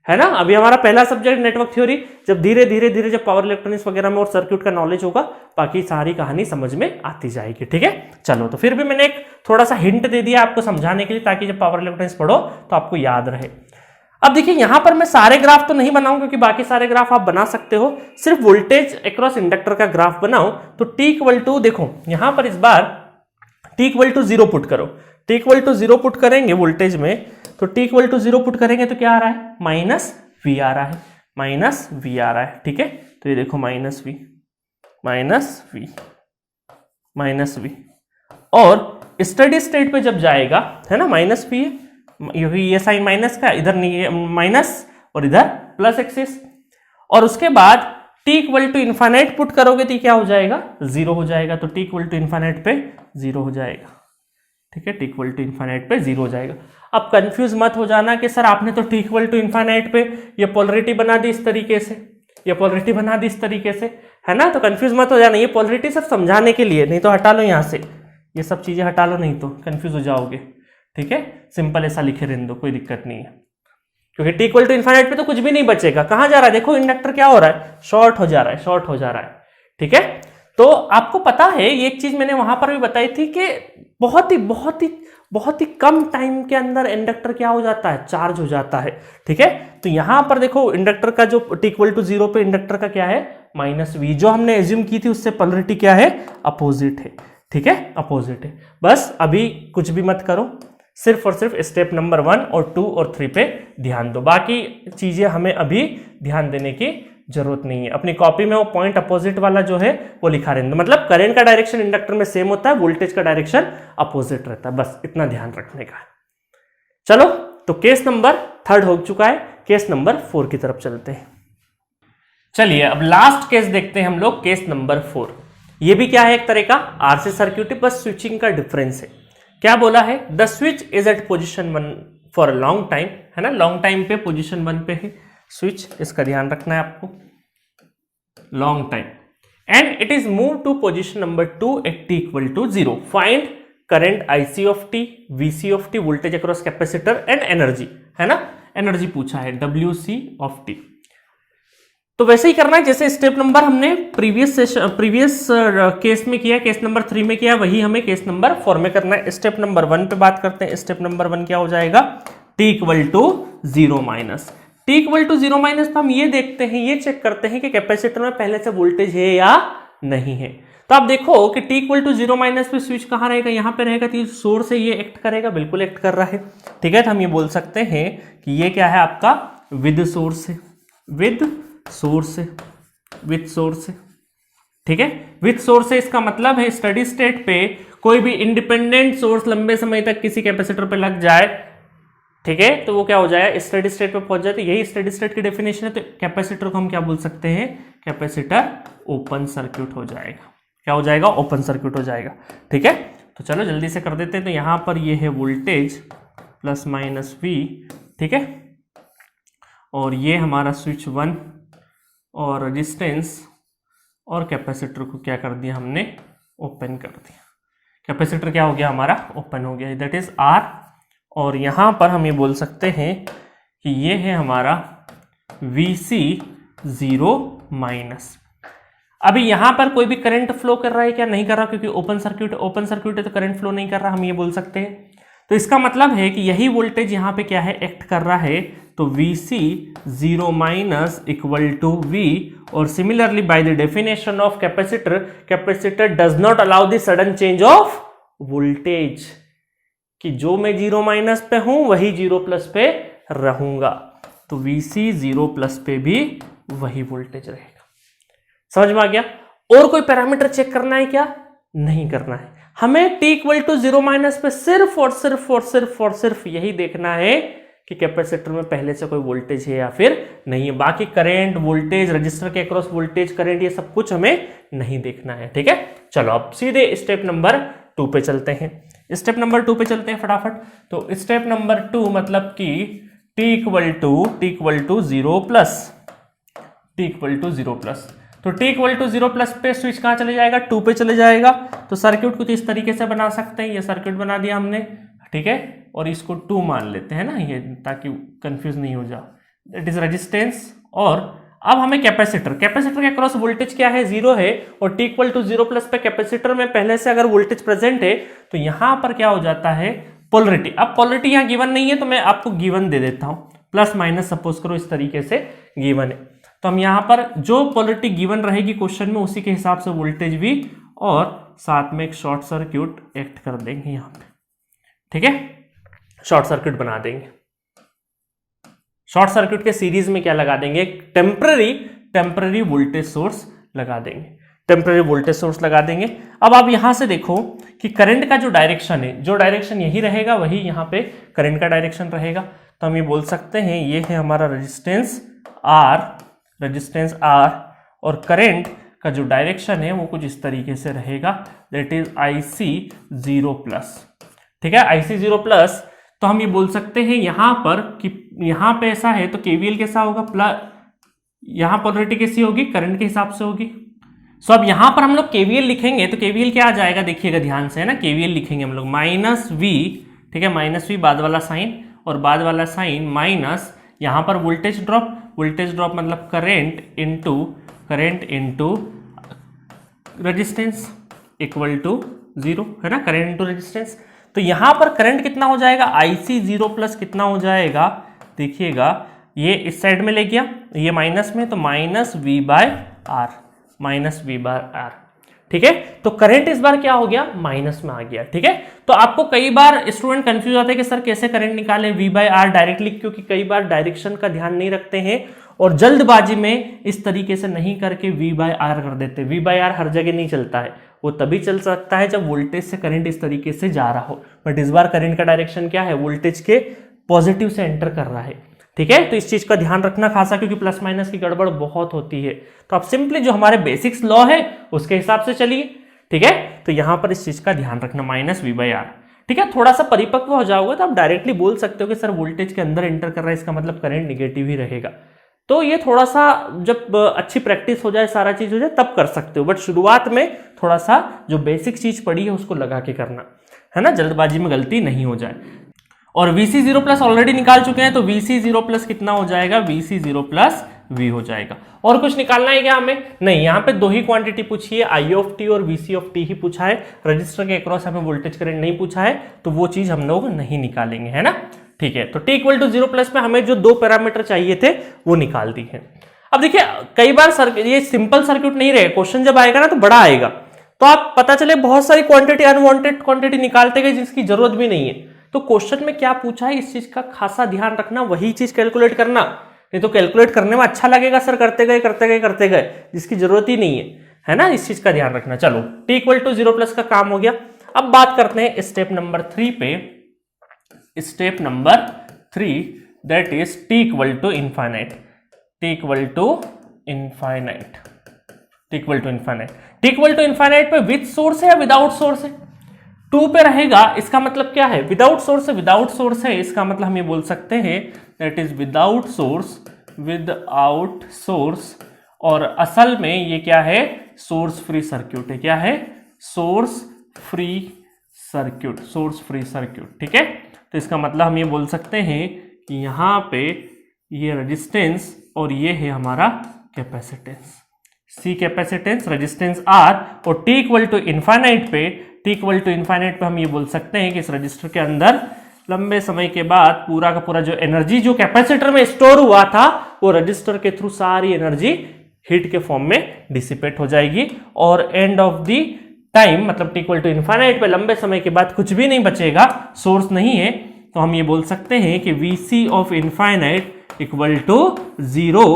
है ना। अभी हमारा पहला सब्जेक्ट नेटवर्क थ्योरी, जब धीरे धीरे धीरे जब पावर इलेक्ट्रॉनिक्स वगैरह में और सर्किट का नॉलेज होगा, बाकी सारी कहानी समझ में आती जाएगी। ठीक है, चलो, तो फिर भी मैंने एक थोड़ा सा हिंट दे दिया आपको समझाने के लिए, ताकि जब पावर इलेक्ट्रॉनिक्स पढ़ो तो आपको याद रहे। अब देखिए यहां पर मैं सारे ग्राफ तो नहीं बनाऊं, क्योंकि बाकी सारे ग्राफ आप बना सकते हो, सिर्फ वोल्टेज अक्रॉस इंडक्टर का ग्राफ बनाओ। तो टी इक्वल टू, देखो यहां पर इस बार टी इक्वल टू 0 पुट करो, टी इक्वल टू 0 पुट करेंगे वोल्टेज में, तो टी इक्वल टू 0 पुट करेंगे तो क्या आ रहा है, माइनस वी आ रहा है, माइनस वी आ रहा है। ठीक है, तो ये देखो minus V, minus V, minus V, और स्टडी स्टेट पे जब जाएगा, है ना, माइनस वी है, ये साइन माइनस का, इधर नहीं माइनस और इधर प्लस एक्सिस, और उसके बाद t equal to infinite put करोगे तो क्या हो जाएगा, 0 हो जाएगा। तो t इक्वल टू इन्फाइनाइट पे 0 हो जाएगा। ठीक है, t इक्वल टू इन्फाइनाइट पे 0 हो जाएगा। अब कंफ्यूज मत हो जाना कि सर आपने तो t इक्वल टू इन्फाइनाइट पे ये पोलरिटी बना दी इस तरीके से, ये पोलरिटी बना दी इस तरीके से, है ना। तो कंफ्यूज मत हो जाना, ये पोलरिटी सब समझाने के लिए, नहीं तो हटा लो यहाँ से, ये सब चीजें हटा लो, नहीं तो कंफ्यूज हो जाओगे। ठीक है, सिंपल ऐसा लिखे रहने दो, कोई दिक्कत नहीं है, क्योंकि टी इक्वल टू इन्फाइनाइट पे तो कुछ भी नहीं बचेगा। कहां जा रहा है, देखो इंडक्टर क्या हो रहा है, शॉर्ट हो जा रहा है, शॉर्ट हो जा रहा है। ठीक है, तो आपको पता है ये एक चीज मैंने वहां पर भी बताई थी कि बहुत ही कम टाइम के अंदर इंडक्टर क्या हो जाता है, चार्ज हो जाता है। ठीक है, तो यहां पर देखो इंडक्टर का जो टी इक्वल टू 0 पे इंडक्टर का क्या है, माइनस वी, जो हमने एज्यूम की थी उससे पोलरिटी क्या है, अपोजिट है। ठीक है, अपोजिट है। बस अभी कुछ भी मत करो, सिर्फ और सिर्फ स्टेप नंबर 1 और 2 और 3 पे ध्यान दो, बाकी चीजें हमें अभी ध्यान देने की जरूरत नहीं है। अपनी कॉपी में वो पॉइंट अपोजिट वाला जो है वो लिखा रहने दो, मतलब करंट का डायरेक्शन इंडक्टर में सेम होता है, वोल्टेज का डायरेक्शन अपोजिट रहता है, बस इतना ध्यान रखने का है। चलो, तो केस नंबर 3 हो चुका है, केस नंबर 4 की तरफ चलते हैं। चलिए अब लास्ट केस देखते हैं हम लोग, केस नंबर 4। ये भी क्या है, एक तरह का आरसी सर्क्यूट है, बस स्विचिंग का डिफरेंस है। क्या बोला है, the switch is at position 1 for long time, है ना, लॉन्ग टाइम पे पोजीशन 1 पे है स्विच, इसका ध्यान रखना है आपको, long time, and it is move to position number 2 at t equal to 0। Find current IC of t, VC of t, voltage across capacitor and energy, है ना, एनर्जी पूछा है, WC ऑफ t। तो वैसे ही करना है जैसे स्टेप नंबर हमने प्रीवियस केस में किया, केस नंबर 3 में किया, वही हमें केस नंबर 4 में करना है। स्टेप नंबर 1 पे बात करते हैं। स्टेप नंबर 1 क्या हो जाएगा, t equal to 0 minus, t equal to 0 minus, तो हम ये देखते हैं, ये चेक करते हैं कि कैपेसिटर में पहले से वोल्टेज है या नहीं है। तो आप देखो कि t इक्वल टू 0 माइनस पे स्विच कहाँ रहेगा, यहाँ पे रहेगा, तो सोर्स से ये एक्ट करेगा, बिल्कुल एक्ट कर रहा है। ठीक है, तो हम ये बोल सकते हैं कि ये क्या है आपका, विद सोर्स है, विद सोर्स है, विथ सोर्स है। ठीक है, विथ सोर्स है, इसका मतलब है स्टडी स्टेट पे कोई भी इंडिपेंडेंट सोर्स लंबे समय तक किसी कैपेसिटर पे लग जाए, ठीक है, तो वो क्या हो जाए, स्टडी स्टेट पे पहुंच जाए। तो यही स्टडी स्टेट की डेफिनेशन है। तो कैपेसिटर को हम क्या बोल सकते हैं, कैपेसिटर ओपन सर्किट हो जाएगा। क्या हो जाएगा, ओपन सर्किट हो जाएगा। ठीक है, तो चलो जल्दी से कर देते हैं। तो यहां पर ये है वोल्टेज प्लस माइनस वी, ठीक है, और ये हमारा स्विच 1 और रेजिस्टेंस और कैपेसिटर को क्या कर दिया हमने, ओपन कर दिया। कैपेसिटर क्या हो गया हमारा, ओपन हो गया, दैट इज R। और यहां पर हम ये बोल सकते हैं कि ये है हमारा VC 0 माइनस। अभी यहां पर कोई भी करंट फ्लो कर रहा है क्या, नहीं कर रहा, क्योंकि ओपन सर्किट है तो करंट फ्लो नहीं कर रहा, हम ये बोल सकते हैं। तो इसका मतलब है कि यही वोल्टेज यहां पे क्या है, एक्ट कर रहा है। तो VC 0 minus equal to V, और similarly by the definition of capacitor, capacitor does not allow the sudden change of voltage, कि जो मैं 0 माइनस पे हूं वही 0 प्लस पे रहूंगा। तो VC 0 प्लस पे भी वही वोल्टेज रहेगा। समझ में आ गया। और कोई पैरामीटर चेक करना है क्या, नहीं करना है हमें। t इक्वल टू 0 माइनस पे सिर्फ और सिर्फ यही देखना है कि कैपेसिटर में पहले से कोई वोल्टेज है या फिर नहीं है। बाकी करंट, वोल्टेज, रजिस्टर के अक्रॉस वोल्टेज, करंट, ये सब कुछ हमें नहीं देखना है। ठीक है, चलो अब सीधे स्टेप नंबर 2 पे चलते हैं। स्टेप नंबर 2 पे चलते हैं फटाफट। तो स्टेप नंबर 2 मतलब कि t equal to 0 plus t equal to 0 plus. तो t इक्वल टू 0 प्लस पे स्विच कहाँ चले जाएगा, 2 पे चले जाएगा। तो सर्किट कुछ इस तरीके से बना सकते हैं, ये सर्किट बना दिया हमने, ठीक है, और इसको 2 मान लेते हैं ना, ये ताकि कंफ्यूज नहीं हो जाए। It is resistance. और अब हमें कैपेसिटर के अक्रॉस वोल्टेज क्या है, 0 है, और t इक्वल टू 0 प्लस पे कैपेसिटर में पहले से अगर वोल्टेज प्रेजेंट है तो यहां पर क्या हो जाता है, पोलरिटी। अब पोलरिटी यहां गिवन नहीं है तो मैं आपको गिवन दे देता हूं, प्लस माइनस सपोज करो इस तरीके से गिवन है। तो हम यहां पर जो पोलरिटी गिवन रहेगी क्वेश्चन में उसी के हिसाब से वोल्टेज भी और साथ में एक शॉर्ट सर्क्यूट एक्ट कर देंगे यहां पे, ठीक है, शॉर्ट सर्किट बना देंगे। शॉर्ट सर्किट के सीरीज में क्या लगा देंगे, टेम्पररी वोल्टेज सोर्स लगा देंगे, टेम्पररी वोल्टेज सोर्स लगा देंगे। अब आप यहां से देखो कि करंट का जो डायरेक्शन है, जो डायरेक्शन यही रहेगा वही यहां पे करंट का डायरेक्शन रहेगा। तो हम ये बोल सकते हैं ये है हमारा रेजिस्टेंस R, और करंट का जो डायरेक्शन है वो कुछ इस तरीके से रहेगा, दैट इज IC0 प्लस, ठीक है, IC0 प्लस। तो हम ये बोल सकते हैं यहां पर कि यहां पे ऐसा है तो KVL कैसा होगा, प्लस यहां पोलरिटी कैसी होगी, करंट के हिसाब से होगी। सो अब यहां पर हम लोग KVL लिखेंगे तो KVL क्या आ जाएगा, देखिएगा ध्यान से, है ना, KVL लिखेंगे हम लोग -V, ठीक है, -V बाद वाला साइन, और बाद वाला साइन माइनस यहां पर वोल्टेज ड्रॉप मतलब current into resistance equal to 0, है ना, करंट इनटू रेजिस्टेंस। तो यहां पर करंट कितना हो जाएगा, IC0 प्लस कितना हो जाएगा, देखिएगा ये इस साइड में ले गया, ये माइनस में, तो -V/R, ठीक है। तो करंट इस बार क्या हो गया, माइनस में आ गया, ठीक है। तो आपको कई बार स्टूडेंट कंफ्यूज होते हैं कि सर कैसे करंट निकालें V/R डायरेक्टली, क्योंकि कई बार डायरेक्शन का ध्यान नहीं रखते हैं और जल्दबाजी में इस तरीके से नहीं करके V/R कर देते। V/R हर जगह नहीं चलता है, वो तभी चल सकता है जब वोल्टेज से करंट इस तरीके से जा रहा हो, बट इस बार करंट का डायरेक्शन क्या है, वोल्टेज के पॉजिटिव से एंटर कर रहा है, ठीक है। तो इस चीज का ध्यान रखना खासा, क्योंकि प्लस माइनस की गड़बड़ बहुत होती है। तो आप सिंपली जो हमारे बेसिक्स लॉ है उसके हिसाब से चलिए, ठीक है। तो यहां पर इस चीज का ध्यान रखना, -V/R, ठीक है। थोड़ा सा परिपक्व हो जाओगे तो आप डायरेक्टली बोल सकते हो कि सर वोल्टेज के अंदर एंटर कर रहा है, इसका मतलब करंट निगेटिव ही रहेगा। तो ये थोड़ा सा जब अच्छी प्रैक्टिस हो जाए, सारा चीज हो जाए, तब कर सकते हो, बट शुरुआत में थोड़ा सा जो बेसिक चीज पड़ी है उसको लगा के करना, है ना, जल्दबाजी में गलती नहीं हो जाए। और VC0 प्लस ऑलरेडी निकाल चुके हैं, तो VC0 प्लस कितना हो जाएगा, VC0 प्लस V हो जाएगा। और कुछ निकालना है क्या हमें, नहीं, यहाँ पे दो ही क्वांटिटी पूछी है, I और VC ही पूछा है, रजिस्टर के अक्रॉस हमें वोल्टेज करंट नहीं पूछा है, तो वो चीज हम लोग नहीं निकालेंगे, है ना, ठीक है। तो t इक्वल टू 0 प्लस में हमें जो दो पैरामीटर चाहिए थे वो निकाल दी है। अब देखिए कई बार ये सिंपल सर्किट नहीं रहेगा, क्वेश्चन जब आएगा ना तो बड़ा आएगा, तो आप पता चले बहुत सारी क्वांटिटी, अनवांटेड क्वांटिटी निकालते गए जिसकी जरूरत भी नहीं है। तो क्वेश्चन में क्या पूछा है इस चीज का खासा ध्यान रखना, वही चीज कैलकुलेट करना, नहीं तो कैलकुलेट करने में अच्छा लगेगा सर करते गए जिसकी जरूरत ही नहीं है ना, इस चीज का ध्यान रखना। चलो t इक्वल टू 0 प्लस का काम हो गया। अब बात करते हैं स्टेप नंबर 3 पे, step number 3 that is t equal to infinite, t equal to infinite पे विद सोर्स है या विदाउट सोर्स है, 2 पे रहेगा, इसका मतलब क्या है, विदाउट सोर्स है, इसका मतलब हम ये बोल सकते हैं दैट इज विदाउट सोर्स, और असल में ये क्या है, सोर्स फ्री सर्क्यूट है, क्या है, सोर्स फ्री सर्क्यूट, ठीक है। तो इसका मतलब हम ये बोल सकते हैं कि यहां पे ये रेजिस्टेंस और ये है हमारा capacitance, C capacitance, resistance R, और t इक्वल टू इनफाइनाइट पे हम ये बोल सकते हैं कि इस रजिस्टर के अंदर लंबे समय के बाद पूरा का पूरा जो एनर्जी जो कैपेसिटर में स्टोर हुआ था वो रजिस्टर के थ्रू सारी एनर्जी हीट के फॉर्म में डिसिपेट हो जाएगी, और एंड ऑफ द टाइम मतलब t इक्वल टू इनफाइनाइट पे लंबे समय के बाद कुछ भी नहीं बचेगा, सोर्स नहीं है, तो हम ये बोल सकते हैं कि VC of infinite equal to 0,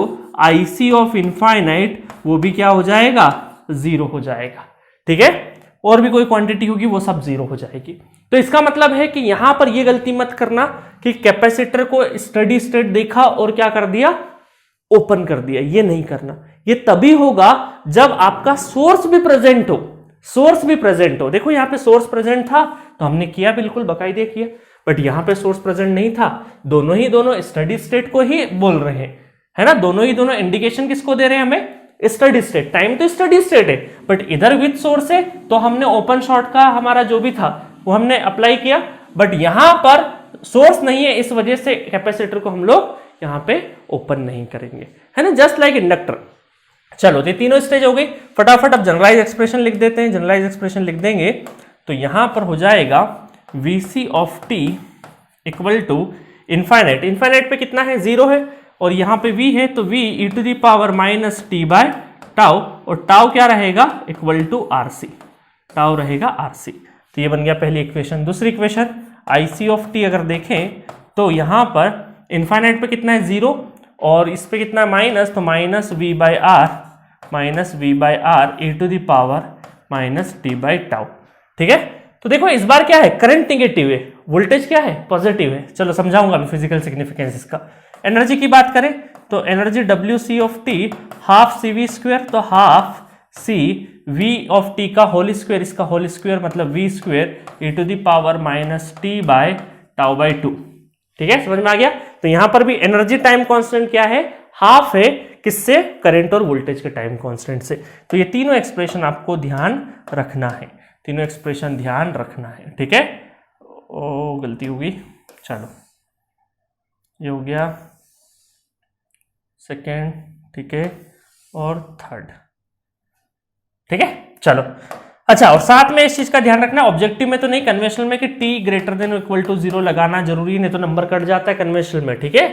IC of infinite वो भी क्या हो जाएगा, 0 हो जाएगा, ठीक है। और भी कोई क्वांटिटी होगी वो सब 0 हो जाएगी। तो इसका मतलब है कि यहां पर ये गलती मत करना कि कैपेसिटर को स्टडी स्टेट देखा और क्या कर दिया, ओपन कर दिया, ये नहीं करना। ये तभी होगा जब आपका सोर्स भी प्रेजेंट हो, देखो यहां पे सोर्स प्रेजेंट था तो हमने किया, बिल्कुल बाकायदे किया, बट यहां पे सोर्स प्रेजेंट नहीं था, दोनों स्टडी स्टेट को ही बोल रहे हैं, है ना, दोनों ही दोनों इंडिकेशन किसको दे रहे हैं हमें, स्टडी स्टेट, टाइम तो स्टडी स्टेट है, बट इधर विथ सोर्स है तो हमने ओपन शॉर्ट का हमारा जो भी था वो हमने अप्लाई किया, बट यहां पर सोर्स नहीं है, इस वजह से कैपेसिटर को हम लोग यहां पे ओपन नहीं करेंगे, है ना, जस्ट लाइक इंडक्टर। चलो ये तीनों स्टेज हो गई, फटाफट अब जनरलाइज एक्सप्रेशन लिख देते हैं। जनरलाइज एक्सप्रेशन लिख देंगे तो यहां पर हो जाएगा Vc of t equal to infinite, infinite पे कितना है, 0 है, और यहां पे v है तो v e to the power minus T by tau, और टाउ क्या रहेगा, इक्वल टू RC, टाउ रहेगा RC। तो ये बन गया पहली इक्वेशन। दूसरी इक्वेशन IC ऑफ t अगर देखें तो यहां पर इनफाइनाइट पे कितना है, 0, और इस पे कितना माइनस, तो minus v by R e to the power minus T by tau, ठीक है। तो देखो इस बार क्या है, करंट निगेटिव है, वोल्टेज क्या है, पॉजिटिव है। चलो समझाऊंगा अभी फिजिकल सिग्निफिकेंस इसका। एनर्जी की बात करें तो energy WC of T half CV square, तो half C V of T का होल स्क्वायर, इसका होल स्क्वायर मतलब V square e to the power minus T by tau by 2, ठीक है, समझ में आ गया। तो यहां पर भी एनर्जी टाइम कांस्टेंट क्या है, हाफ है, किससे, करंट और वोल्टेज के टाइम कांस्टेंट से। तो ये तीनों एक्सप्रेशन आपको ध्यान रखना है, तीनों एक्सप्रेशन ध्यान रखना है, ठीक है। ओ गलती होगी, चलो ये हो गया सेकेंड, ठीक है, और थर्ड, ठीक है। चलो अच्छा, और साथ में इस चीज का ध्यान रखना, ऑब्जेक्टिव में तो नहीं, कन्वेंशनल में कि t greater than equal to 0 लगाना जरूरी है, नहीं तो नंबर कट जाता है कन्वेंशनल में, ठीक है।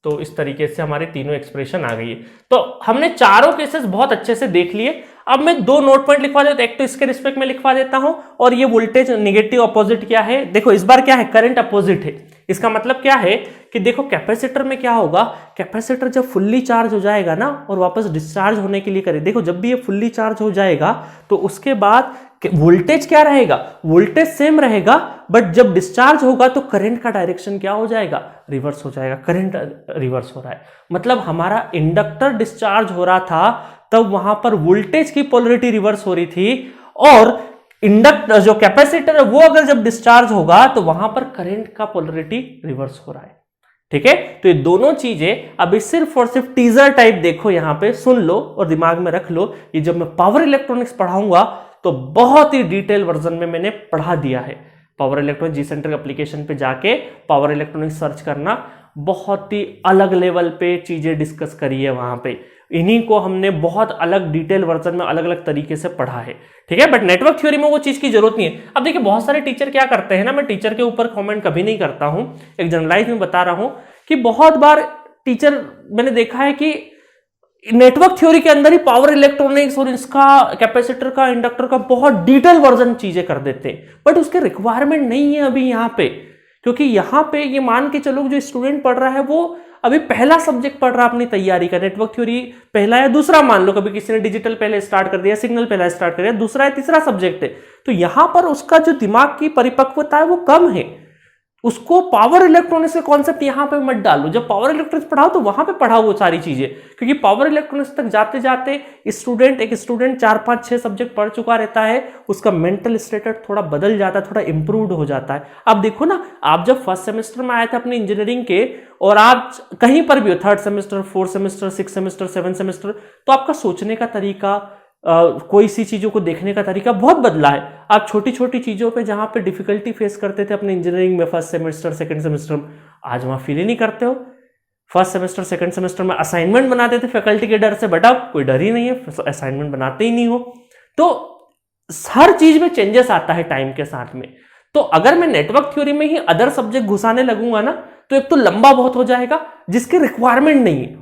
तो इस तरीके से हमारे तीनों एक्सप्रेशन आ गई है। तो हमने चारों केसेस बहुत अच्छे से देख लिए। अब मैं 2 नोट पॉइंट लिखवा देता हूं, एक तो इसके रिस्पेक्ट में लिखवा देता हूं, और ये वोल्टेज निगेटिव अपोजिट क्या है, देखो इस बार क्या है, करंट अपोजिट है। इसका मतलब क्या है कि देखो कैपेसिटर में क्या होगा, कैपेसिटर जब फुल्ली चार्ज हो जाएगा ना और वापस डिस्चार्ज होने के लिए करे, देखो जब भी ये फुल्ली चार्ज हो जाएगा तो उसके बाद वोल्टेज क्या रहेगा, वोल्टेज सेम रहेगा, बट जब डिस्चार्ज होगा तो करंट का डायरेक्शन क्या हो जाएगा, रिवर्स हो जाएगा। करंट रिवर्स हो रहा है, मतलब हमारा इंडक्टर डिस्चार्ज हो रहा था तब वहां पर वोल्टेज की पोलरिटी रिवर्स हो रही थी, और इंडक्टर जो कैपेसिटर है वो अगर जब डिस्चार्ज होगा तो वहां पर करंट का पोलरिटी रिवर्स हो रहा है, ठीक है। तो ये दोनों चीजें अभी सिर्फ और सिर्फ टीजर टाइप देखो, यहां पे सुन लो और दिमाग में रख लो। ये जब मैं पावर इलेक्ट्रॉनिक्स पढ़ाऊंगा तो बहुत ही डिटेल वर्जन में मैंने पढ़ा दिया है। पावर इलेक्ट्रॉनिक जी सेंटर एप्लीकेशन पे जाके पावर इलेक्ट्रॉनिक्स सर्च करना, बहुत ही अलग लेवल पे चीजें डिस्कस करी है वहां पे। इन्हीं को हमने बहुत अलग डिटेल वर्जन में अलग अलग तरीके से पढ़ा है, ठीक है। बट नेटवर्क थ्योरी में वो चीज की जरूरत नहीं है। अब देखिए बहुत सारे टीचर क्या करते हैं ना, मैं टीचर के ऊपर कमेंट कभी नहीं करता हूं, एक जनरलाइज में बता रहा हूं कि बहुत बार टीचर मैंने देखा है कि नेटवर्क थ्योरी के अंदर ही पावर इलेक्ट्रॉनिक्स और इसका कैपेसिटर का इंडक्टर का बहुत डिटेल वर्जन चीजें कर देते हैं, बट उसके रिक्वायरमेंट नहीं है अभी यहाँ पे। क्योंकि यहाँ पे ये मान के चलो जो स्टूडेंट पढ़ रहा है वो अभी पहला सब्जेक्ट पढ़ रहा है अपनी तैयारी का, नेटवर्क थ्योरी पहला या दूसरा मान लो, कभी किसी ने डिजिटल पहले स्टार्ट कर दिया, सिग्नल पहला स्टार्ट कर दिया, दूसरा या तीसरा सब्जेक्ट है, तो यहां पर उसका जो दिमाग की परिपक्वता है वो कम है। उसको पावर इलेक्ट्रॉनिक्स के कॉन्सेप्ट यहां पे मत डालो, जब पावर इलेक्ट्रॉनिक्स पढ़ाओ तो वहां पे पढ़ाओ वो सारी चीजें, क्योंकि पावर इलेक्ट्रॉनिक्स तक जाते जाते एक स्टूडेंट 4, 5, 6 सब्जेक्ट पढ़ चुका रहता है, उसका मेंटल स्टेटस थोड़ा बदल जाता है, थोड़ा इंप्रूव्ड हो जाता है। आप देखो ना, आप जब फर्स्ट सेमेस्टर में आए थे अपने इंजीनियरिंग के, और आप कहीं पर भी हो, 3rd semester, 4th semester, 6th semester, 7th semester, तो आपका सोचने का तरीका, कोई सी चीजों को देखने का तरीका बहुत बदला है। आप छोटी छोटी चीजों पे जहां पे डिफिकल्टी फेस करते थे अपने इंजीनियरिंग में फर्स्ट सेमेस्टर, सेकंड सेमेस्टर में, आज वहां फील ही नहीं करते हो। फर्स्ट सेमेस्टर, सेकंड सेमेस्टर में असाइनमेंट बनाते थे फैकल्टी के डर से, बट अब कोई डर ही नहीं है, असाइनमेंट बनाते ही नहीं हो। तो हर चीज में चेंजेस आता है टाइम के साथ में। तो अगर मैं नेटवर्क थ्योरी में ही अदर सब्जेक्ट घुसाने लगूंगा ना, तो एक तो लंबा बहुत हो जाएगा जिसकी रिक्वायरमेंट नहीं है।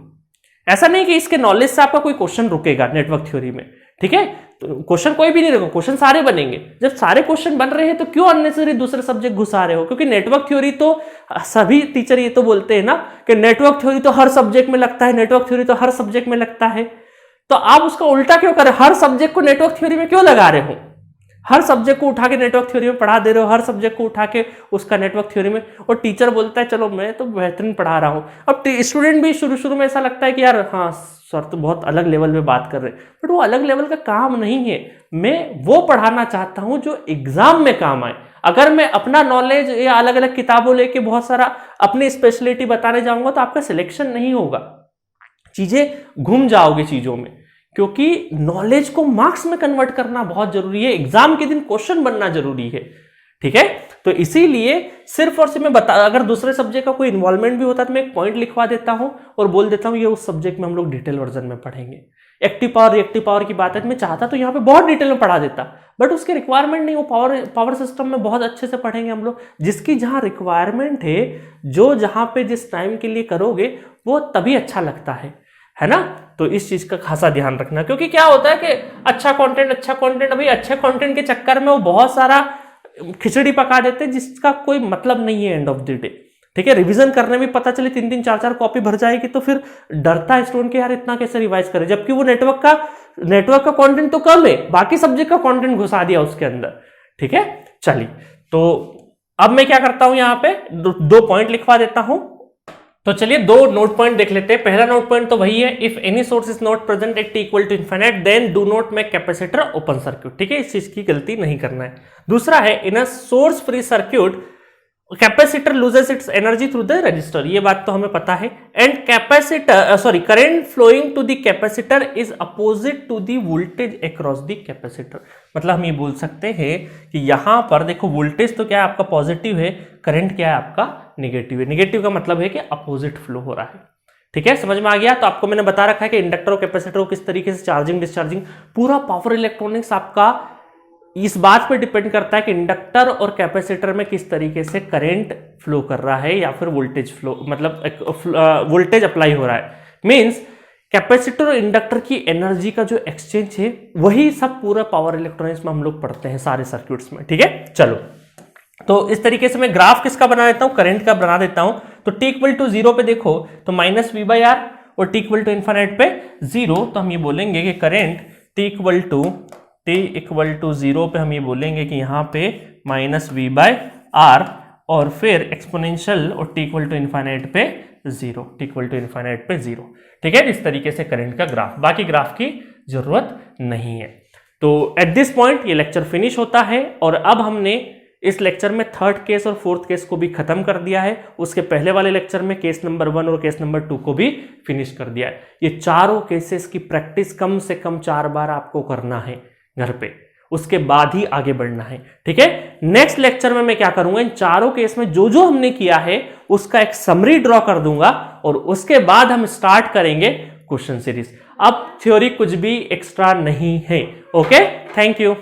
ऐसा नहीं कि इसके नॉलेज से आपका कोई क्वेश्चन रुकेगा नेटवर्क थ्योरी में, ठीक है। तो क्वेश्चन कोई भी नहीं रहेगा, क्वेश्चन सारे बनेंगे। जब सारे क्वेश्चन बन रहे हैं तो क्यों अननेसेसरी दूसरे सब्जेक्ट घुसा रहे हो? क्योंकि नेटवर्क थ्योरी तो सभी टीचर ये तो बोलते हैं ना कि नेटवर्क थ्योरी तो हर सब्जेक्ट में लगता है, नेटवर्क थ्योरी तो हर सब्जेक्ट में लगता है। तो आप उसका उल्टा क्यों करें? हर सब्जेक्ट को नेटवर्क थ्योरी में क्यों लगा रहे हो? हर सब्जेक्ट को उठा के नेटवर्क थ्योरी में पढ़ा दे रहे हो, हर सब्जेक्ट को उठा के उसका नेटवर्क थ्योरी में, और टीचर बोलता है चलो मैं तो बेहतरीन पढ़ा रहा हूं। अब स्टूडेंट भी शुरू में ऐसा लगता है कि यार हाँ सर तो बहुत अलग लेवल में बात कर रहे हैं, बट वो अलग लेवल का काम नहीं है। मैं वो पढ़ाना चाहता हूं जो एग्जाम में काम आए। अगर मैं अपना नॉलेज या अलग अलग किताबों लेके बहुत सारा अपनी स्पेशलिटी बताने जाऊंगा तो आपका सिलेक्शन नहीं होगा। चीजें घूम जाओगे चीजों में, क्योंकि नॉलेज को मार्क्स में कन्वर्ट करना बहुत जरूरी है, एग्जाम के दिन क्वेश्चन बनना जरूरी है। ठीक है, तो इसीलिए सिर्फ और सिर्फ मैं बता, अगर दूसरे सब्जेक्ट का कोई इन्वॉल्वमेंट भी होता है तो मैं एक पॉइंट लिखवा देता हूं और बोल देता हूं ये उस सब्जेक्ट में हम लोग डिटेल वर्जन में पढ़ेंगे। एक्टिव पावर रिएक्टिव पावर की बात है तो मैं चाहता तो यहाँ पे बहुत डिटेल में पढ़ा देता, बट उसके रिक्वायरमेंट नहीं, वो पावर सिस्टम में बहुत अच्छे से पढ़ेंगे हम लोग। जिसकी जहां रिक्वायरमेंट है, जो जहां पे जिस टाइम के लिए करोगे वो तभी अच्छा लगता है ना। तो इस चीज का खासा ध्यान रखना, क्योंकि क्या होता है कि अच्छा कंटेंट अभी अच्छे कंटेंट के चक्कर में वो बहुत सारा खिचड़ी पका देते हैं जिसका कोई मतलब नहीं है एंड ऑफ द डे। ठीक है, रिवीजन करने में पता चले 3-3 4-4 कॉपी भर जाएगी तो फिर डरता है स्टूडेंट के यार इतना कैसे रिवाइज करे, जबकि वो नेटवर्क का कंटेंट तो कम है, बाकी सब्जेक्ट का कंटेंट घुसा दिया उसके अंदर। ठीक है, चलिए तो अब मैं क्या करता हूं, यहां पे दो पॉइंट लिखवा देता हूं। तो चलिए दो नोट पॉइंट देख लेते हैं। पहला नोट पॉइंट तो वही है, if any source is not present at t equal to infinite then do not make capacitor open circuit. ठीक है, इस चीज की गलती नहीं करना है। दूसरा है, in a source free circuit capacitor loses its energy through the resistor. ये बात तो हमें पता है। And current flowing to the capacitor is opposite to the voltage across the capacitor. मतलब हम ये बोल सकते हैं कि यहां पर देखो वोल्टेज तो क्या है आपका पॉजिटिव है, करंट क्या है आपका निगेटिव है। निगेटिव का मतलब है कि अपोजिट फ्लो हो रहा है। ठीक है, समझ में आ गया। तो आपको मैंने बता रखा है कि इंडक्टर और कैपेसिटर को किस तरीके से चार्जिंग डिस्चार्जिंग, पूरा पावर इलेक्ट्रॉनिक्स आपका इस बात पे डिपेंड करता है कि इंडक्टर और कैपेसिटर में किस तरीके से करंट फ्लो कर रहा है या फिर वोल्टेज फ्लो, मतलब वोल्टेज अप्लाई हो रहा है। मींस कैपेसिटर और इंडक्टर की एनर्जी का जो एक्सचेंज है वही सब पूरा पावर इलेक्ट्रॉनिक्स में हम लोग पढ़ते हैं सारे सर्क्यूट्स में। ठीक है, चलो तो इस तरीके से मैं ग्राफ किसका बना देता हूं, करंट का बना देता हूं। तो t इक्वल टू 0 पे देखो तो -v/r और t इक्वल टू इनफिनिट पे 0, तो हम ये बोलेंगे कि करंट t इक्वल टू 0 पे हम ये बोलेंगे कि यहाँ पे -v/r और फिर एक्सपोनेंशियल और t इक्वल टू इनफिनिट पे 0। ठीक है, इस तरीके से करंट का ग्राफ, बाकी ग्राफ की जरूरत नहीं है। तो एट दिस पॉइंट ये लेक्चर फिनिश होता है और अब हमने इस लेक्चर में थर्ड केस और फोर्थ केस को भी खत्म कर दिया है। उसके पहले वाले लेक्चर में केस नंबर 1 और केस नंबर 2 को भी फिनिश कर दिया है। ये चारों केसेस की प्रैक्टिस कम से कम 4 बार आपको करना है घर पे, उसके बाद ही आगे बढ़ना है। ठीक है, नेक्स्ट लेक्चर में मैं क्या करूंगा, इन चारों केस में जो जो हमने किया है उसका एक समरी ड्रॉ कर दूंगा और उसके बाद हम स्टार्ट करेंगे क्वेश्चन सीरीज। अब थ्योरी कुछ भी एक्स्ट्रा नहीं है। Okay, thank you.